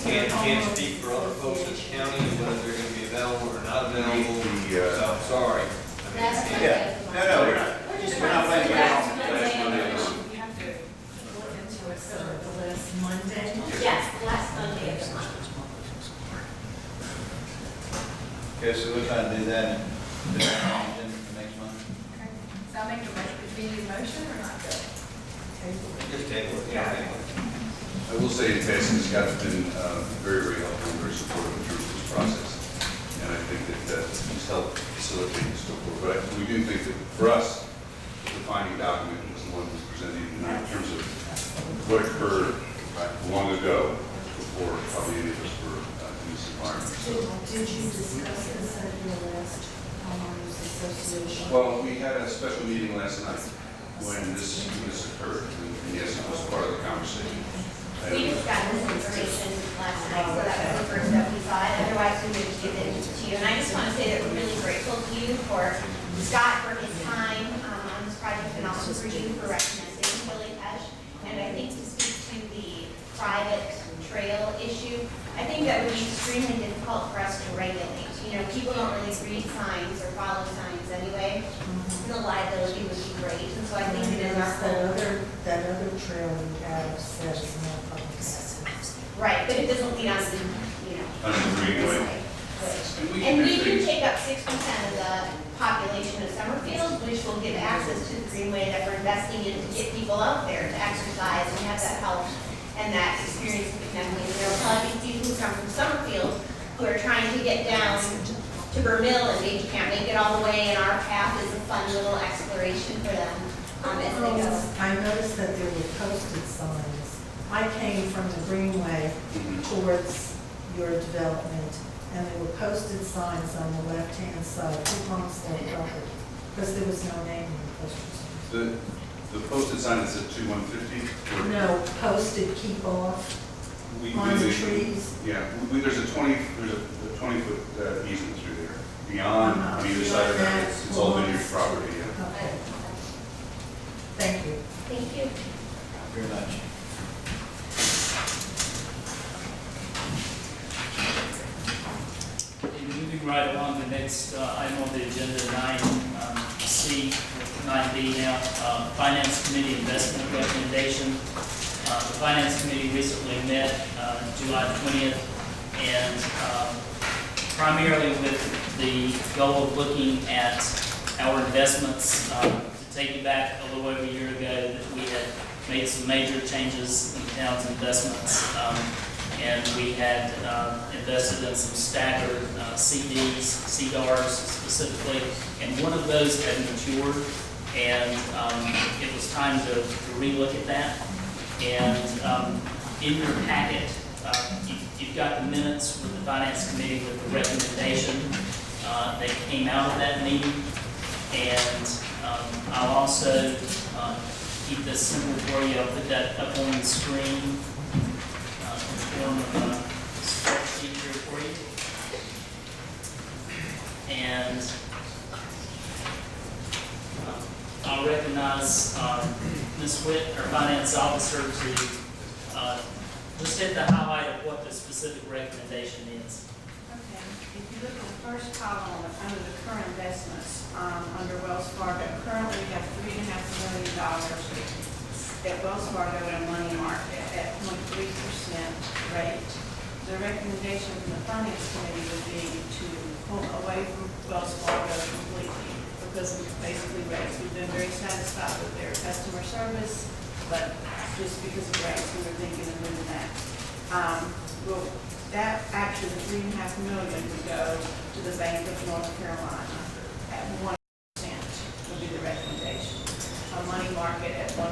Can't speak for other folks in the county and whether they're gonna be available or not available, so I'm sorry. I mean, That's can't- Yeah, no, we're not. We're not playing around. You have to look into it, so the last Monday. Yes, the last Monday of the month. Okay, so we're trying to do that in the next month. Okay. So I'll make a motion. Do we need a motion or not? Just table it, yeah. table it. I will say in passing, Scott's been very, very helpful and very supportive in terms of this process. And I think that he's helped facilitate this before. But we do think that for us, the defining document was the one that was presented in terms of what occurred long ago before probably any of us were in this environment. So, Did you discuss this at your last homeowners association? well, we had a special meeting last night when this occurred. And yes, it was part of the conversation. We just got this information last night, so that was the first step we saw it. Otherwise, we would give it to you. And I just want to say that we're really grateful to you for Scott for his time on this project and also for you for recommending Billy Pesh. And I think to speak to the private trail issue, I think that would be extremely difficult for us to regulate. You know, people don't really read signs or follow signs anyway. The liability would be great. And so I think it is our goal. That other trail we have says no public access. Right, but it doesn't lead on to, you know. On the greenway. And we do take up 6% of the population of Summerfield, which will give access to the greenway that we're investing in to get people out there to exercise and have that health and that experience of connecting. There will probably be people who come from Summerfield who are trying to get down to Vermille, and they can't make it all the way, and our path is a fun little exploration for them as they go. I noticed that there were posted signs. I came from the Greenway towards your development, and there were posted signs on the left-hand side, who owns that property? Because there was no name on the posted signs. The posted sign that said 2150? No, posted, keep off, on the trees. Yeah, there's a 20-foot easement through there. Beyond, on either side of that, it's all vineyard property, yeah. Okay. Thank you. Thank you. Very much. Moving right along, the next item on the agenda, 9C, 9B now, Finance Committee Investment Recommendation. The Finance Committee recently met July 20th, and primarily with the goal of looking at our investments. To take you back a little over a year ago, that we had made some major changes in the town's investments. And we had invested in some staggered CDs, CDRs specifically, and one of those had matured, and it was time to relook at that. And in your packet, you've got the minutes with the Finance Committee with the recommendation that came out of that meeting. And I'll also keep this simple for you. I'll put that up on the screen. Form of a spreadsheet here for you. And I'll recognize Ms. Witt, our finance officer, to just hit the highlight of what the specific recommendation is. Okay, if you look at the first column under the current investments, under Wells Fargo, currently we have $3.5 million at Wells Fargo in a money market at 0.3% rate. The recommendation from the Finance Committee would be to pull away from Wells Fargo completely because of basically rates. We've been very satisfied with their customer service, but just because of rates, we were thinking of moving that. Well, that actually, the $3.5 million would go to the Bank of North Carolina at 1% would be the recommendation. A money market at 1%.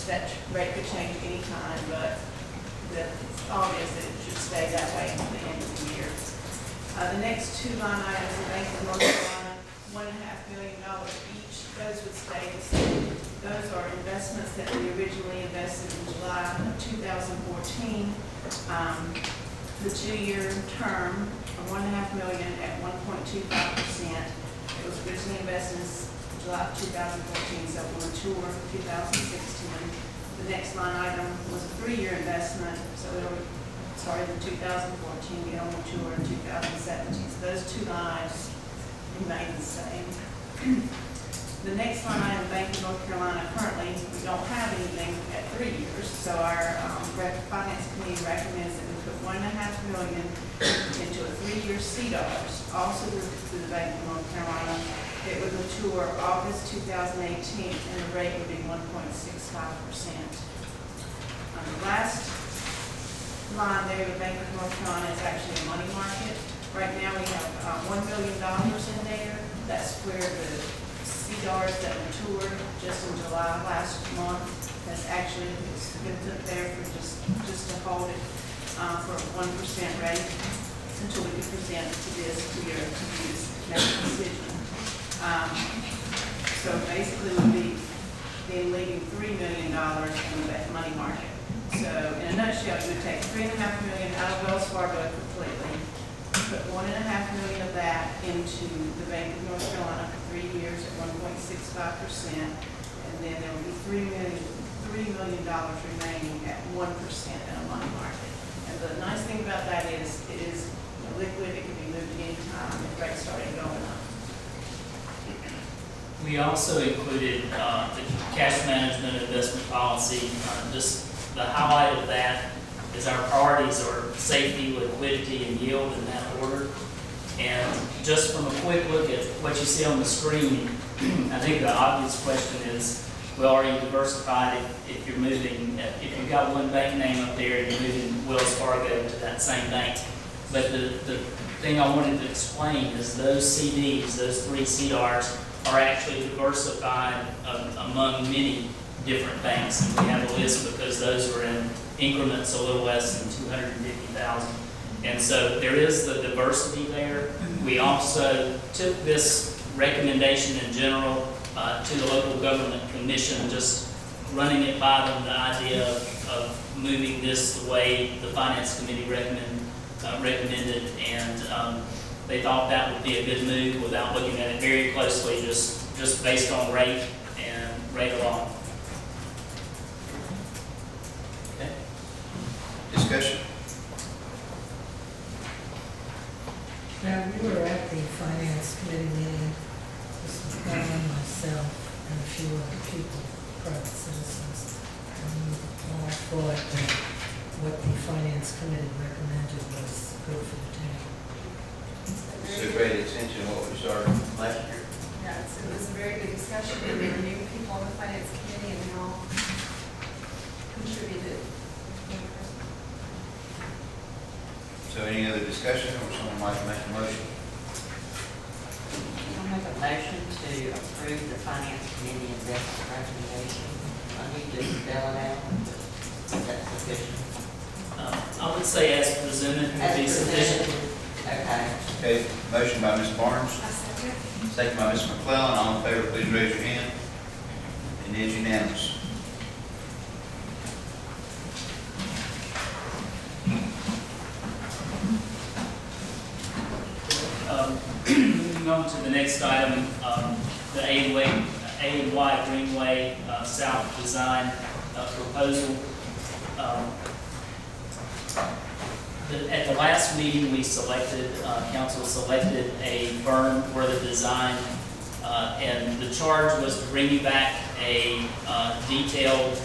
That rate could change any time, but it's obvious that it should stay that way until the end of the year. The next two line items, the Bank of North Carolina, $1.5 million each. Those would stay the same. Those are investments that we originally invested in July of 2014. The 2-year term of $1.5 million at 1.25%. It was originally invested in July of 2014, so it will mature for 2016. The next line item was a 3-year investment, so it'll, the 2014, it'll mature in 2017. So those two lines remain the same. The next line item, Bank of North Carolina, currently we don't have anything at 3 years, so our Finance Committee recommends that we put $1.5 million into a 3-year CDRs, also through the Bank of North Carolina. It would mature August 2018, and the rate would be 1.65%. The last line there, the Bank of North Carolina, is actually a money market. Right now, we have $1 million in there. That's where the CDRs that matured just in July last month. That's actually it's been put there for just to hold it for a 1% rate until we can present to this to your next decision. So basically, we'll be leaving $3 million in that money market. So in a nutshell, you would take $3.5 million out of Wells Fargo completely, put $1.5 million of that into the Bank of North Carolina for 3 years at 1.65%, and then there will be $3 million remaining at 1% in a money market. And the nice thing about that is it is liquid; it can be moved at any time if rates started going up. We also included the cash management investment policy. Just the highlight of that is our priorities are safety, liquidity, and yield in that order. And just from a quick look at what you see on the screen, I think the obvious question is, well, are you diversified if you're moving, if you've got one bank name up there and you're moving Wells Fargo to that same bank? But the thing I wanted to explain is those CDs, those 3 CDRs, are actually diversified among many different things. And we have a list because those are in increments a little less than 250,000. And so there is the diversity there. We also took this recommendation in general to the local government commission, just running it by them, the idea of moving this the way the finance committee recommended, and they thought that would be a good move without looking at it very closely, just based on rate and rate alone. Okay. Discussion? Now, we were at the finance committee meeting, Mr. McClellan, myself, and a few other people, private citizens. And we all thought that what the finance committee recommended was good for the town. It's a great extension of what we started last year. Yeah, it was a very good discussion, and there were new people on the finance committee, and they all contributed. So any other discussion, or someone like to make a motion? I'll make a motion to approve the finance committee investment recommendation. I need to spell it out, but that's sufficient. I would say as presented would be sufficient. Okay. Okay, motion by Ms. Barnes, second by Ms. McClellan. All in favor, please raise your hand. And it is unanimous. Moving on to the next item, the A&Y Greenway South Design proposal. At the last meeting, we selected, council selected a firm for the design, and the charge was to bring you back a detailed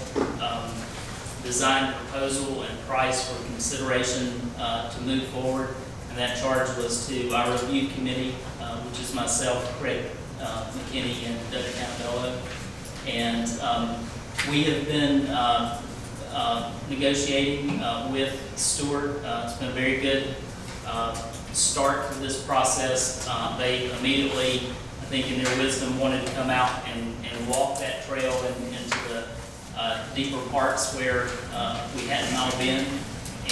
design proposal and price for consideration to move forward. And that charge was to our review committee, which is myself, Craig McKinney, and Doug Campbello. And we have been negotiating with Stewart. It's been a very good start to this process. They immediately, I think in their wisdom, wanted to come out and walk that trail into the deeper parts where we hadn't all been.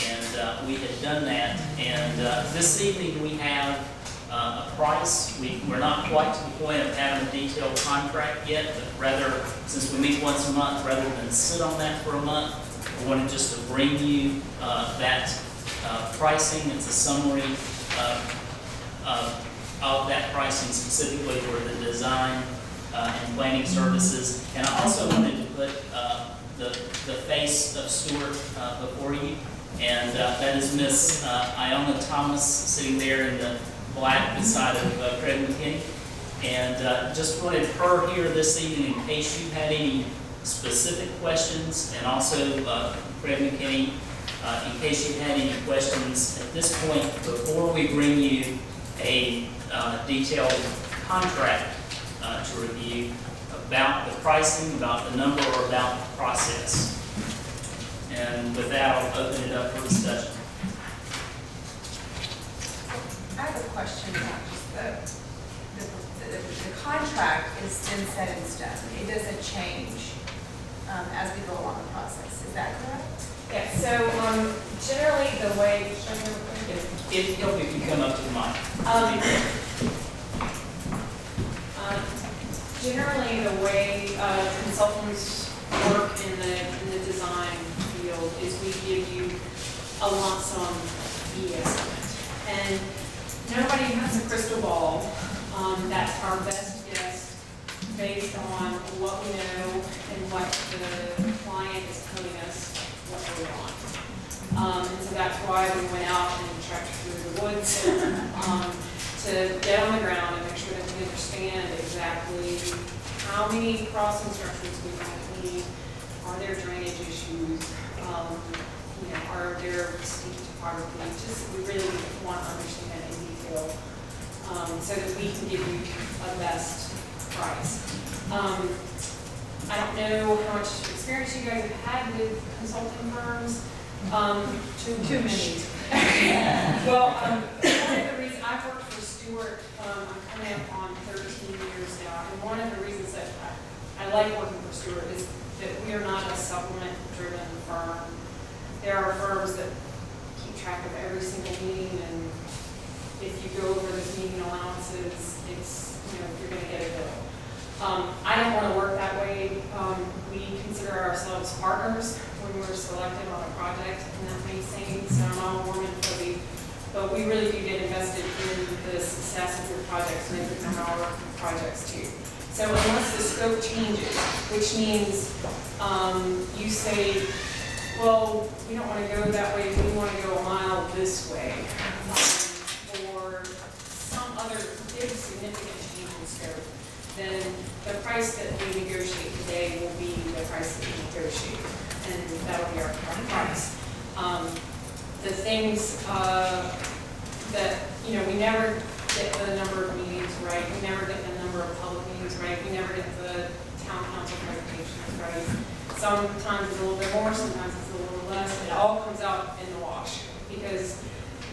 And we had done that. And this evening we have a price. We're not quite to the point of having a detailed contract yet, but rather, since we meet once a month, rather than sit on that for a month, we wanted just to bring you that pricing. It's a summary of that pricing specifically for the design and planning services. And I also wanted to put the face of Stewart before you. And that is Miss Iona Thomas, sitting there in the black beside of Craig McKinney. And just wanted her here this evening in case you had any specific questions, and also Craig McKinney, in case you had any questions at this point before we bring you a detailed contract to review about the pricing, about the number, or about the process. And with that, I'll open it up for discussion. I have a question about just the contract is then set in stone. It doesn't change as we go along the process. Is that correct? Yeah, so generally the way, If you can come up to the mic. Generally the way consultants work in the design field is we give you a lump sum fee estimate. And nobody has a crystal ball. That's our best guess based on what we know and what the client is telling us what they want. And so that's why we went out and trekked through the woods to get on the ground and make sure that we understand exactly how many crossing structures we might need. Are there drainage issues? Are there steep topography? Just we really want to understand in detail so that we can give you a best price. I don't know how much experience you guys have had with consulting firms. Too many. Well, one of the reasons, I've worked for Stewart, I'm coming up on 13 years now, and one of the reasons that I like working for Stewart is that we are not a supplement-driven firm. There are firms that keep track of every single meeting, and if you go over those meeting allowances, it's, you're gonna get a bill. I don't wanna work that way. We consider ourselves partners when we're selected on a project, and that may sound all warm and fuzzy, but we really do get invested in the success of your projects and in our projects too. So unless the scope changes, which means you say, well, we don't want to go that way, we want to go a mile this way, or some other big significant change in scope, then the price that we negotiate today will be the price that we negotiate, and that'll be our price. The things that, we never get the number of meetings right, we never get the number of public meetings right, we never get the town council presentations right. Sometimes it's a little bit more, sometimes it's a little less. It all comes out in the wash because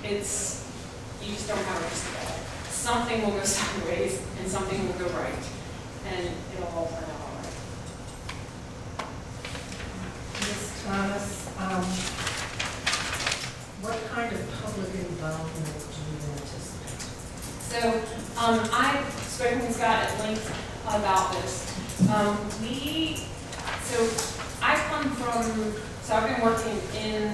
you just don't have a crystal ball. Something will go sideways and something will go right, and it'll all turn out all right. Ms. Thomas, what kind of public involvement do you anticipate? So I've spoken with Scott at length about this. I've been working in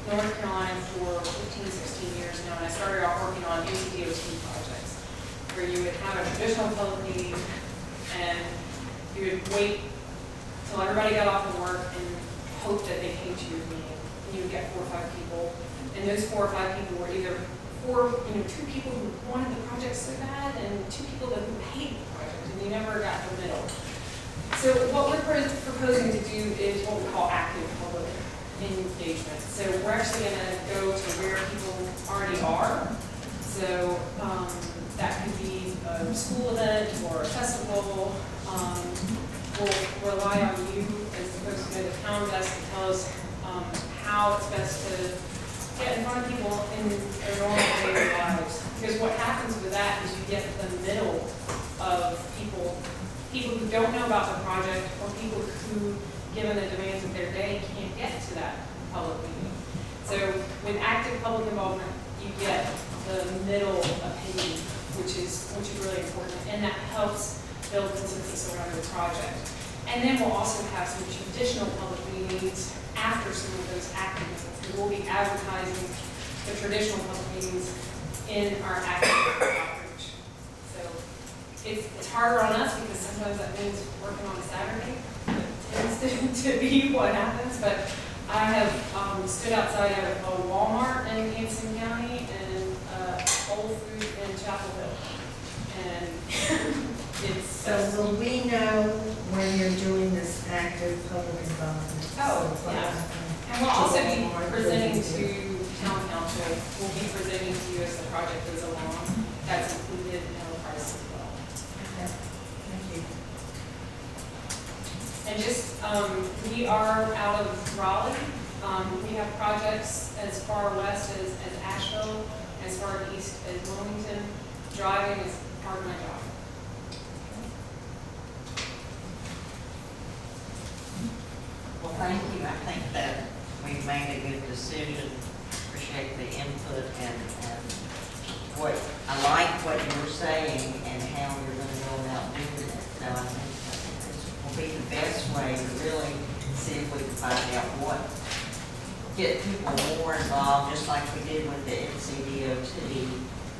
North Carolina for 15, 16 years now, and I started off working on NCDOT projects, where you would have a traditional public meeting, and you would wait till everybody got off of work and hope that they came to your meeting. And you would get 4 or 5 people, and those 4 or 5 people were either 2 people who wanted the project so bad, and 2 people who hated the project, and you never got the middle. So what we're proposing to do is what we call active public engagement. So we're actually going to go to where people already are. So that could be a school event or a festival. We'll rely on you as opposed to the town desk to tell us how it's best to get in front of people in their normal daily lives. Because what happens with that is you get the middle of people who don't know about the project, or people who, given the demands of their day, can't get to that public meeting. So with active public involvement, you get the middle opinion, which is really important, and that helps build consensus around the project. And then we'll also have some traditional public meetings after some of those active meetings. We'll be advertising the traditional public meetings in our active outreach. So it's harder on us because sometimes that means working on a Saturday. It tends to be what happens, but I have stood outside of a Walmart in Hanson County and Whole Foods in Chapel Hill. And So will we know when you're doing this active public involvement? And we'll also be presenting to town council. We'll be presenting to you as the project goes along. That's included in the price as well. Okay. Thank you. And just, we are out of Raleigh. We have projects as far west as Asheville, as far east as Wilmington. Driving is part of my job. Well, thank you. I think that we've made a good decision. Appreciate the input and what, I like what you were saying and how you're going to go about doing it. So I think this will be the best way to really see if we can find out get people more involved, just like we did with the NCDOT.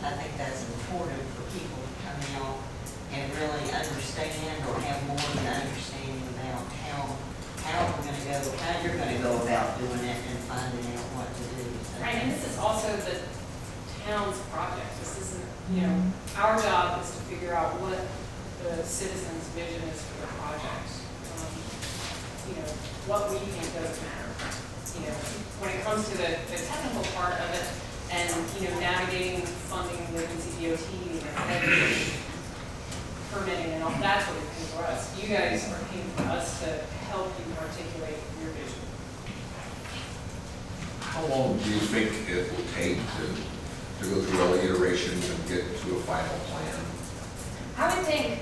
I think that's important for people to come out and really understand or have more of an understanding about how we're going to go, how you're going to go about doing it and finding out what to do. So, right, and this is also the town's project. This isn't, our job is to figure out what the citizens' vision is for the project. What we think doesn't matter. When it comes to the technical part of it and, navigating funding the NCDOT and permitting and all, that's what it pays for us. You guys are paying for us to help you articulate your vision. How long do you think it will take to go through all the iterations and get to a final plan? I would think,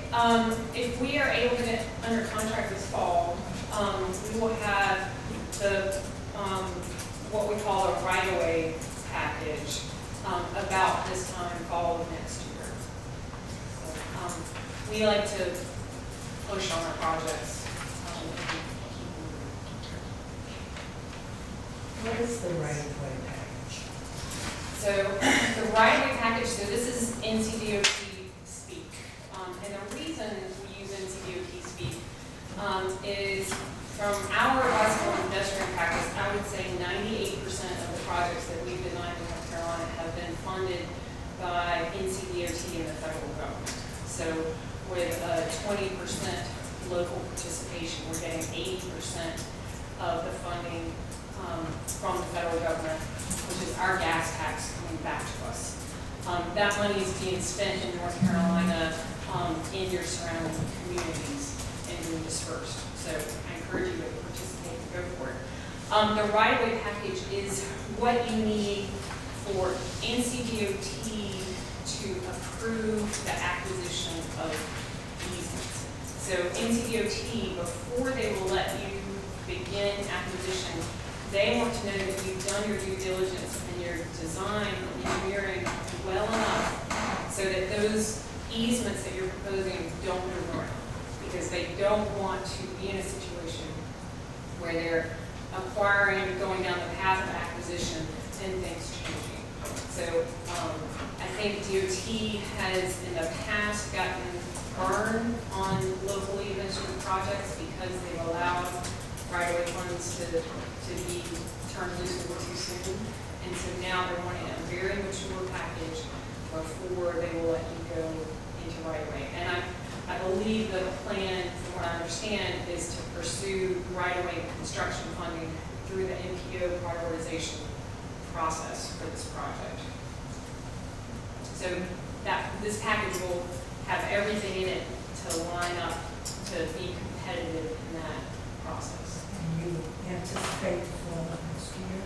if we are able to get under contract this fall, we will have the, what we call a right-of-way package, about this time, fall of next year. So, we like to push on our projects. What is the right-of-way package? So, the right-of-way package, so this is NCDOT speak. And the reason we use NCDOT speak is from our bicycle and pedestrian practice, I would say 98% of the projects that we've designed in North Carolina have been funded by NCDOT and the federal government. So with a 20% local participation, we're getting 80% of the funding from the federal government, which is our gas tax coming back to us. That money is being spent in North Carolina in your surrounding communities and being dispersed. So I encourage you to participate and go for it. The right-of-way package is what you need for NCDOT to approve the acquisition of easements. So NCDOT, before they will let you begin acquisition, they want to know that you've done your due diligence and your design and engineering well enough so that those easements that you're proposing don't move around, because they don't want to be in a situation where they're acquiring, going down the path of acquisition, and things changing. So I think DOT has in the past gotten burned on locally administered projects because they've allowed right-of-way funds to be turned loose a little too soon. And so now they're wanting a very mature package before they will let you go into right-of-way. And I believe the plan, from what I understand, is to pursue right-of-way construction funding through the MPO prioritization process for this project. So this package will have everything in it to line up to be competitive in that process. And you anticipate fall of next year?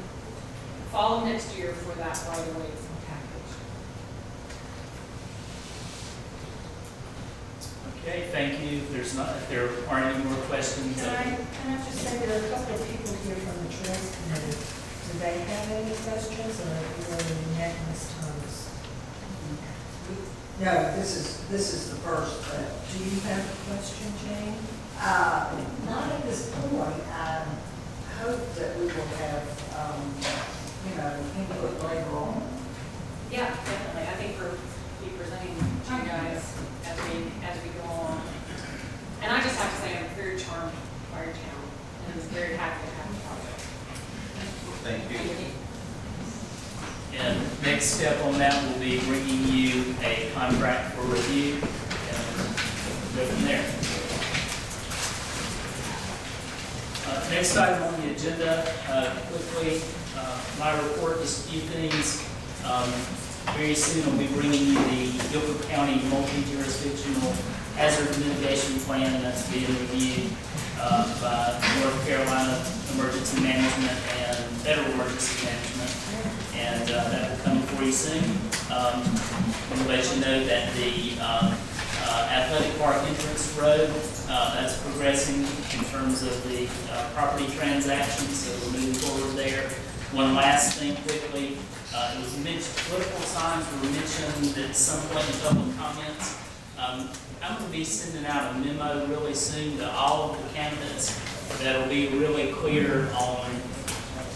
Fall of next year for that right-of-way package. Okay, thank you. If there aren't any more questions. Can I just say there are a couple of people here from the Trails Committee. Do they have any questions, or are you already met Ms. Thomas? No, this is the first, but Do you have a question, Jane? not at this point. I hope that we will have, input later on. Yeah, definitely. I think we'll be presenting to you guys as we go along. And I just have to say, I'm very charmed by your town, and I'm very happy to have the project. Thank you. And next step on that will be bringing you a contract for review and go from there. Next item on the agenda, quickly, my report, just a few things. Very soon I'll be bringing you the Guilford County multi-jurisdictional hazard mitigation plan that's being reviewed by North Carolina Emergency Management and Federal Emergency Management. And that will come for you soon. We'll let you know that the athletic park entrance road, that's progressing in terms of the property transactions, so we're moving forward there. One last thing quickly, it was mentioned, political signs were mentioned at some point in public comments. I'm going to be sending out a memo really soon to all of the candidates that'll be really clear on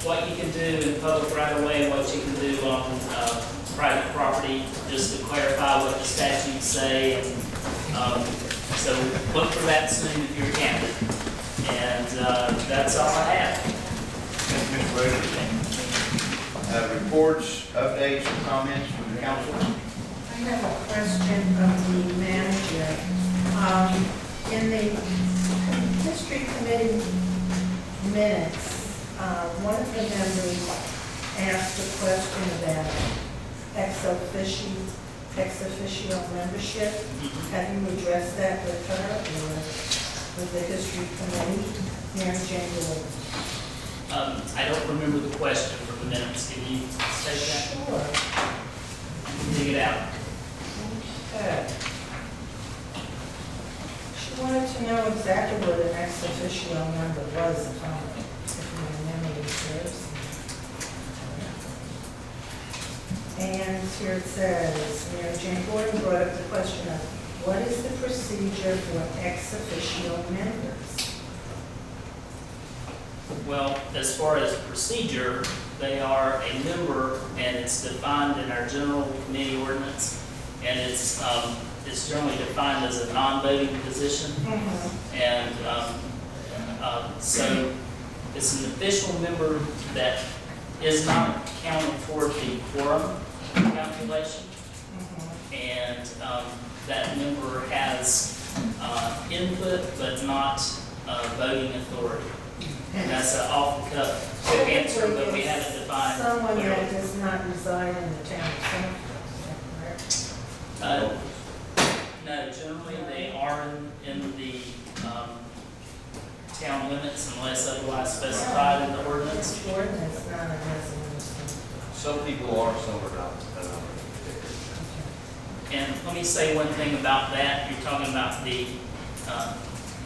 what you can do in public right of way, what you can do on private property, just to clarify what the statutes say. And so look for that soon if you're a candidate. And that's all I have. Thank you, Mr. Rogers. Reports, updates, or comments from the council? I have a question of the manager. In the history committee minutes, one of the members asked a question about ex officio membership. Have you addressed that with her or with the history committee? Mary Jane Williams. I don't remember the question. the minutes. Can you take that? Sure. Dig it out. Okay. She wanted to know exactly what an ex officio member was, if my memory serves. And here it says, Mary Jane Gordon brought up the question of what is the procedure for ex officio members? Well, as far as procedure, they are a member, and it's defined in our general committee ordinance, and it's generally defined as a non-voting position. And so it's an official member that is not counted toward the quorum calculation. And that member has input but not voting authority. And that's an off-the-cuff answer, but we haven't defined. Someone clearly. that does not reside in the town of Summerfield, is that correct? No, generally they are in the town limits unless otherwise specified in the ordinance. It's ordinance, not a resolution. Some people are, some are not. And let me say one thing about that. You're talking about the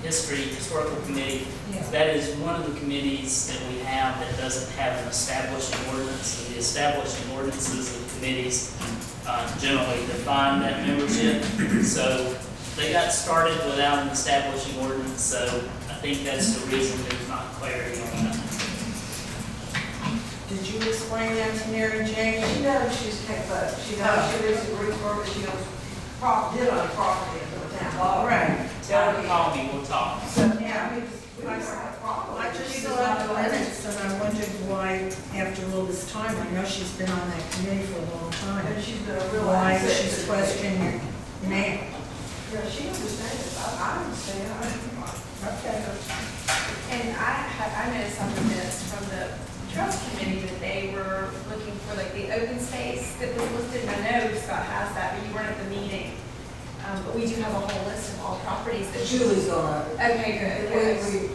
historical committee. Yeah. That is one of the committees that we have that doesn't have an establishing ordinance. And the establishing ordinances of committees generally define that membership. So they got started without an establishing ordinance, so I think that's the reason there's not clarity on that. Did you explain that to Mary Jane? She knows she's kept up. She knows she lives in Greensburg, and she knows did on property in the town. All right. Tell her to call me, we'll talk. So, yeah, we don't have a problem. I just She saw does not the know that. minutes and I wondered why, after all this time, I know she's been on that committee for a long time. And she's been a real Why asset she's to the questioning it now. Yeah, she understands. I understand. Okay. And I noticed on the minutes from the Trust Committee that they were looking for like the open space that was listed, and I know Scott has that, but you weren't at the meeting. But we do have a whole list of all properties that. Julie's on it. Okay, good.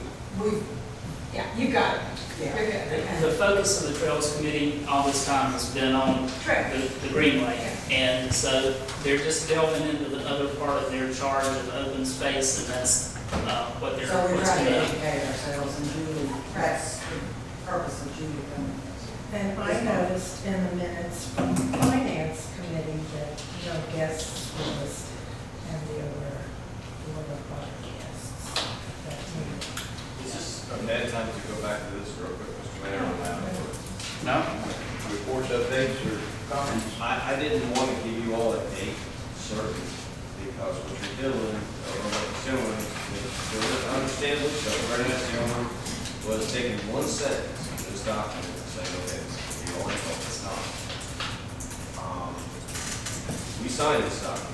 Yeah, you got it. Yeah. You're good. The focus of the Trails Committee all this time has been on the Greenway. And so they're just delving into the other part of their charge of open space, and that's what they're. So we're what's trying to gonna- educate ourselves, and Julie, that's the purpose of Julie coming. And I noticed in the minutes from the Finance Committee that no guests were listed and there were other guests that meeting. Is this a bad time to go back to this real quick, Mr. Mayor? No? Reports, updates, or comments? I didn't want to give you all a date certain, because what you're doing, or what you're doing, is understandably, so very much the owner was taking one sentence in this document and saying, okay, it's the only hope it's not. We signed this document,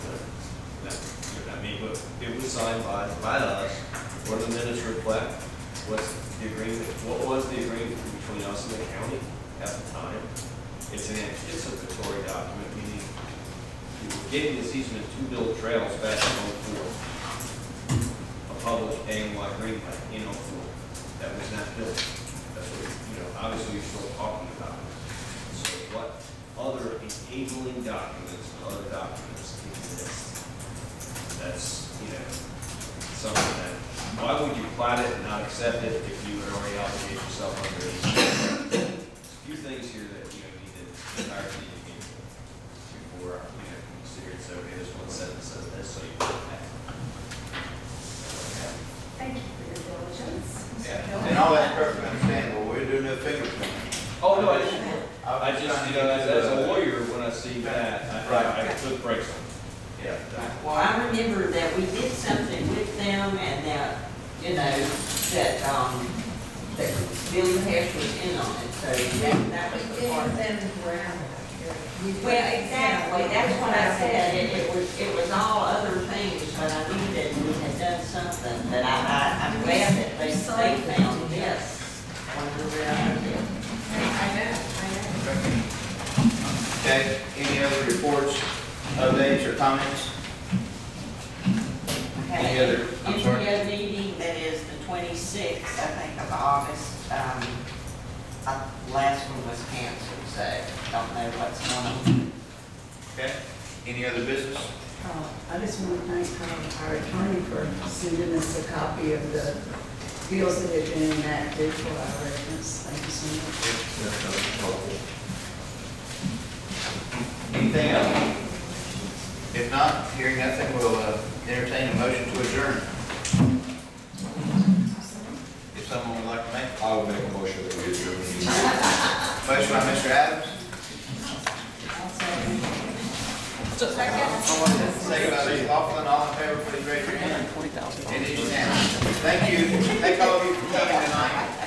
it was signed by us, what the minutes reflect, what's the agreement, what was the agreement between us and the county at the time. It's an anticipatory document, meaning we were getting this easement to build trails back in '04. A public AMY greenway in '04 that was not built. That's what, obviously you're still talking about. So what other enabling documents, other documents exist? That's, something that, why would you plat it and not accept it if you had already obligated yourself under it? A few things here that, need to entirely before, consider it, so, okay, this one sentence says this, so you do that. Thank you for your diligence. Yeah, and all that's perfectly understandable. We're doing no fingerprint. Oh, no, I just, as a lawyer, when I see that, I put brakes on it. Yeah. Well, I remember that we did something with them and that, that Billy Hess was in on it, so that was the part. Well, exactly, that's what I said, it was all other things, but I knew that we had done something, but I'm glad that they found this. I know. Okay, any other reports, updates, or comments? Any other, I'm sorry? Any meeting that is the 26th, I think, of August, last one was canceled, so don't know what's going on. Okay, any other business? I just want to thank our attorney for sending us a copy of the bills that have been enacted for our residents. Thank you so much. Anything else? If not, hearing nothing, we'll entertain a motion to adjourn. If someone would like to make. I will make a motion that we adjourn. Motion by Mr. Adams. Second by Ms. Laughlin, all in favor, please raise your hand. It is unanimous. Thank you. Thank all of you for coming tonight.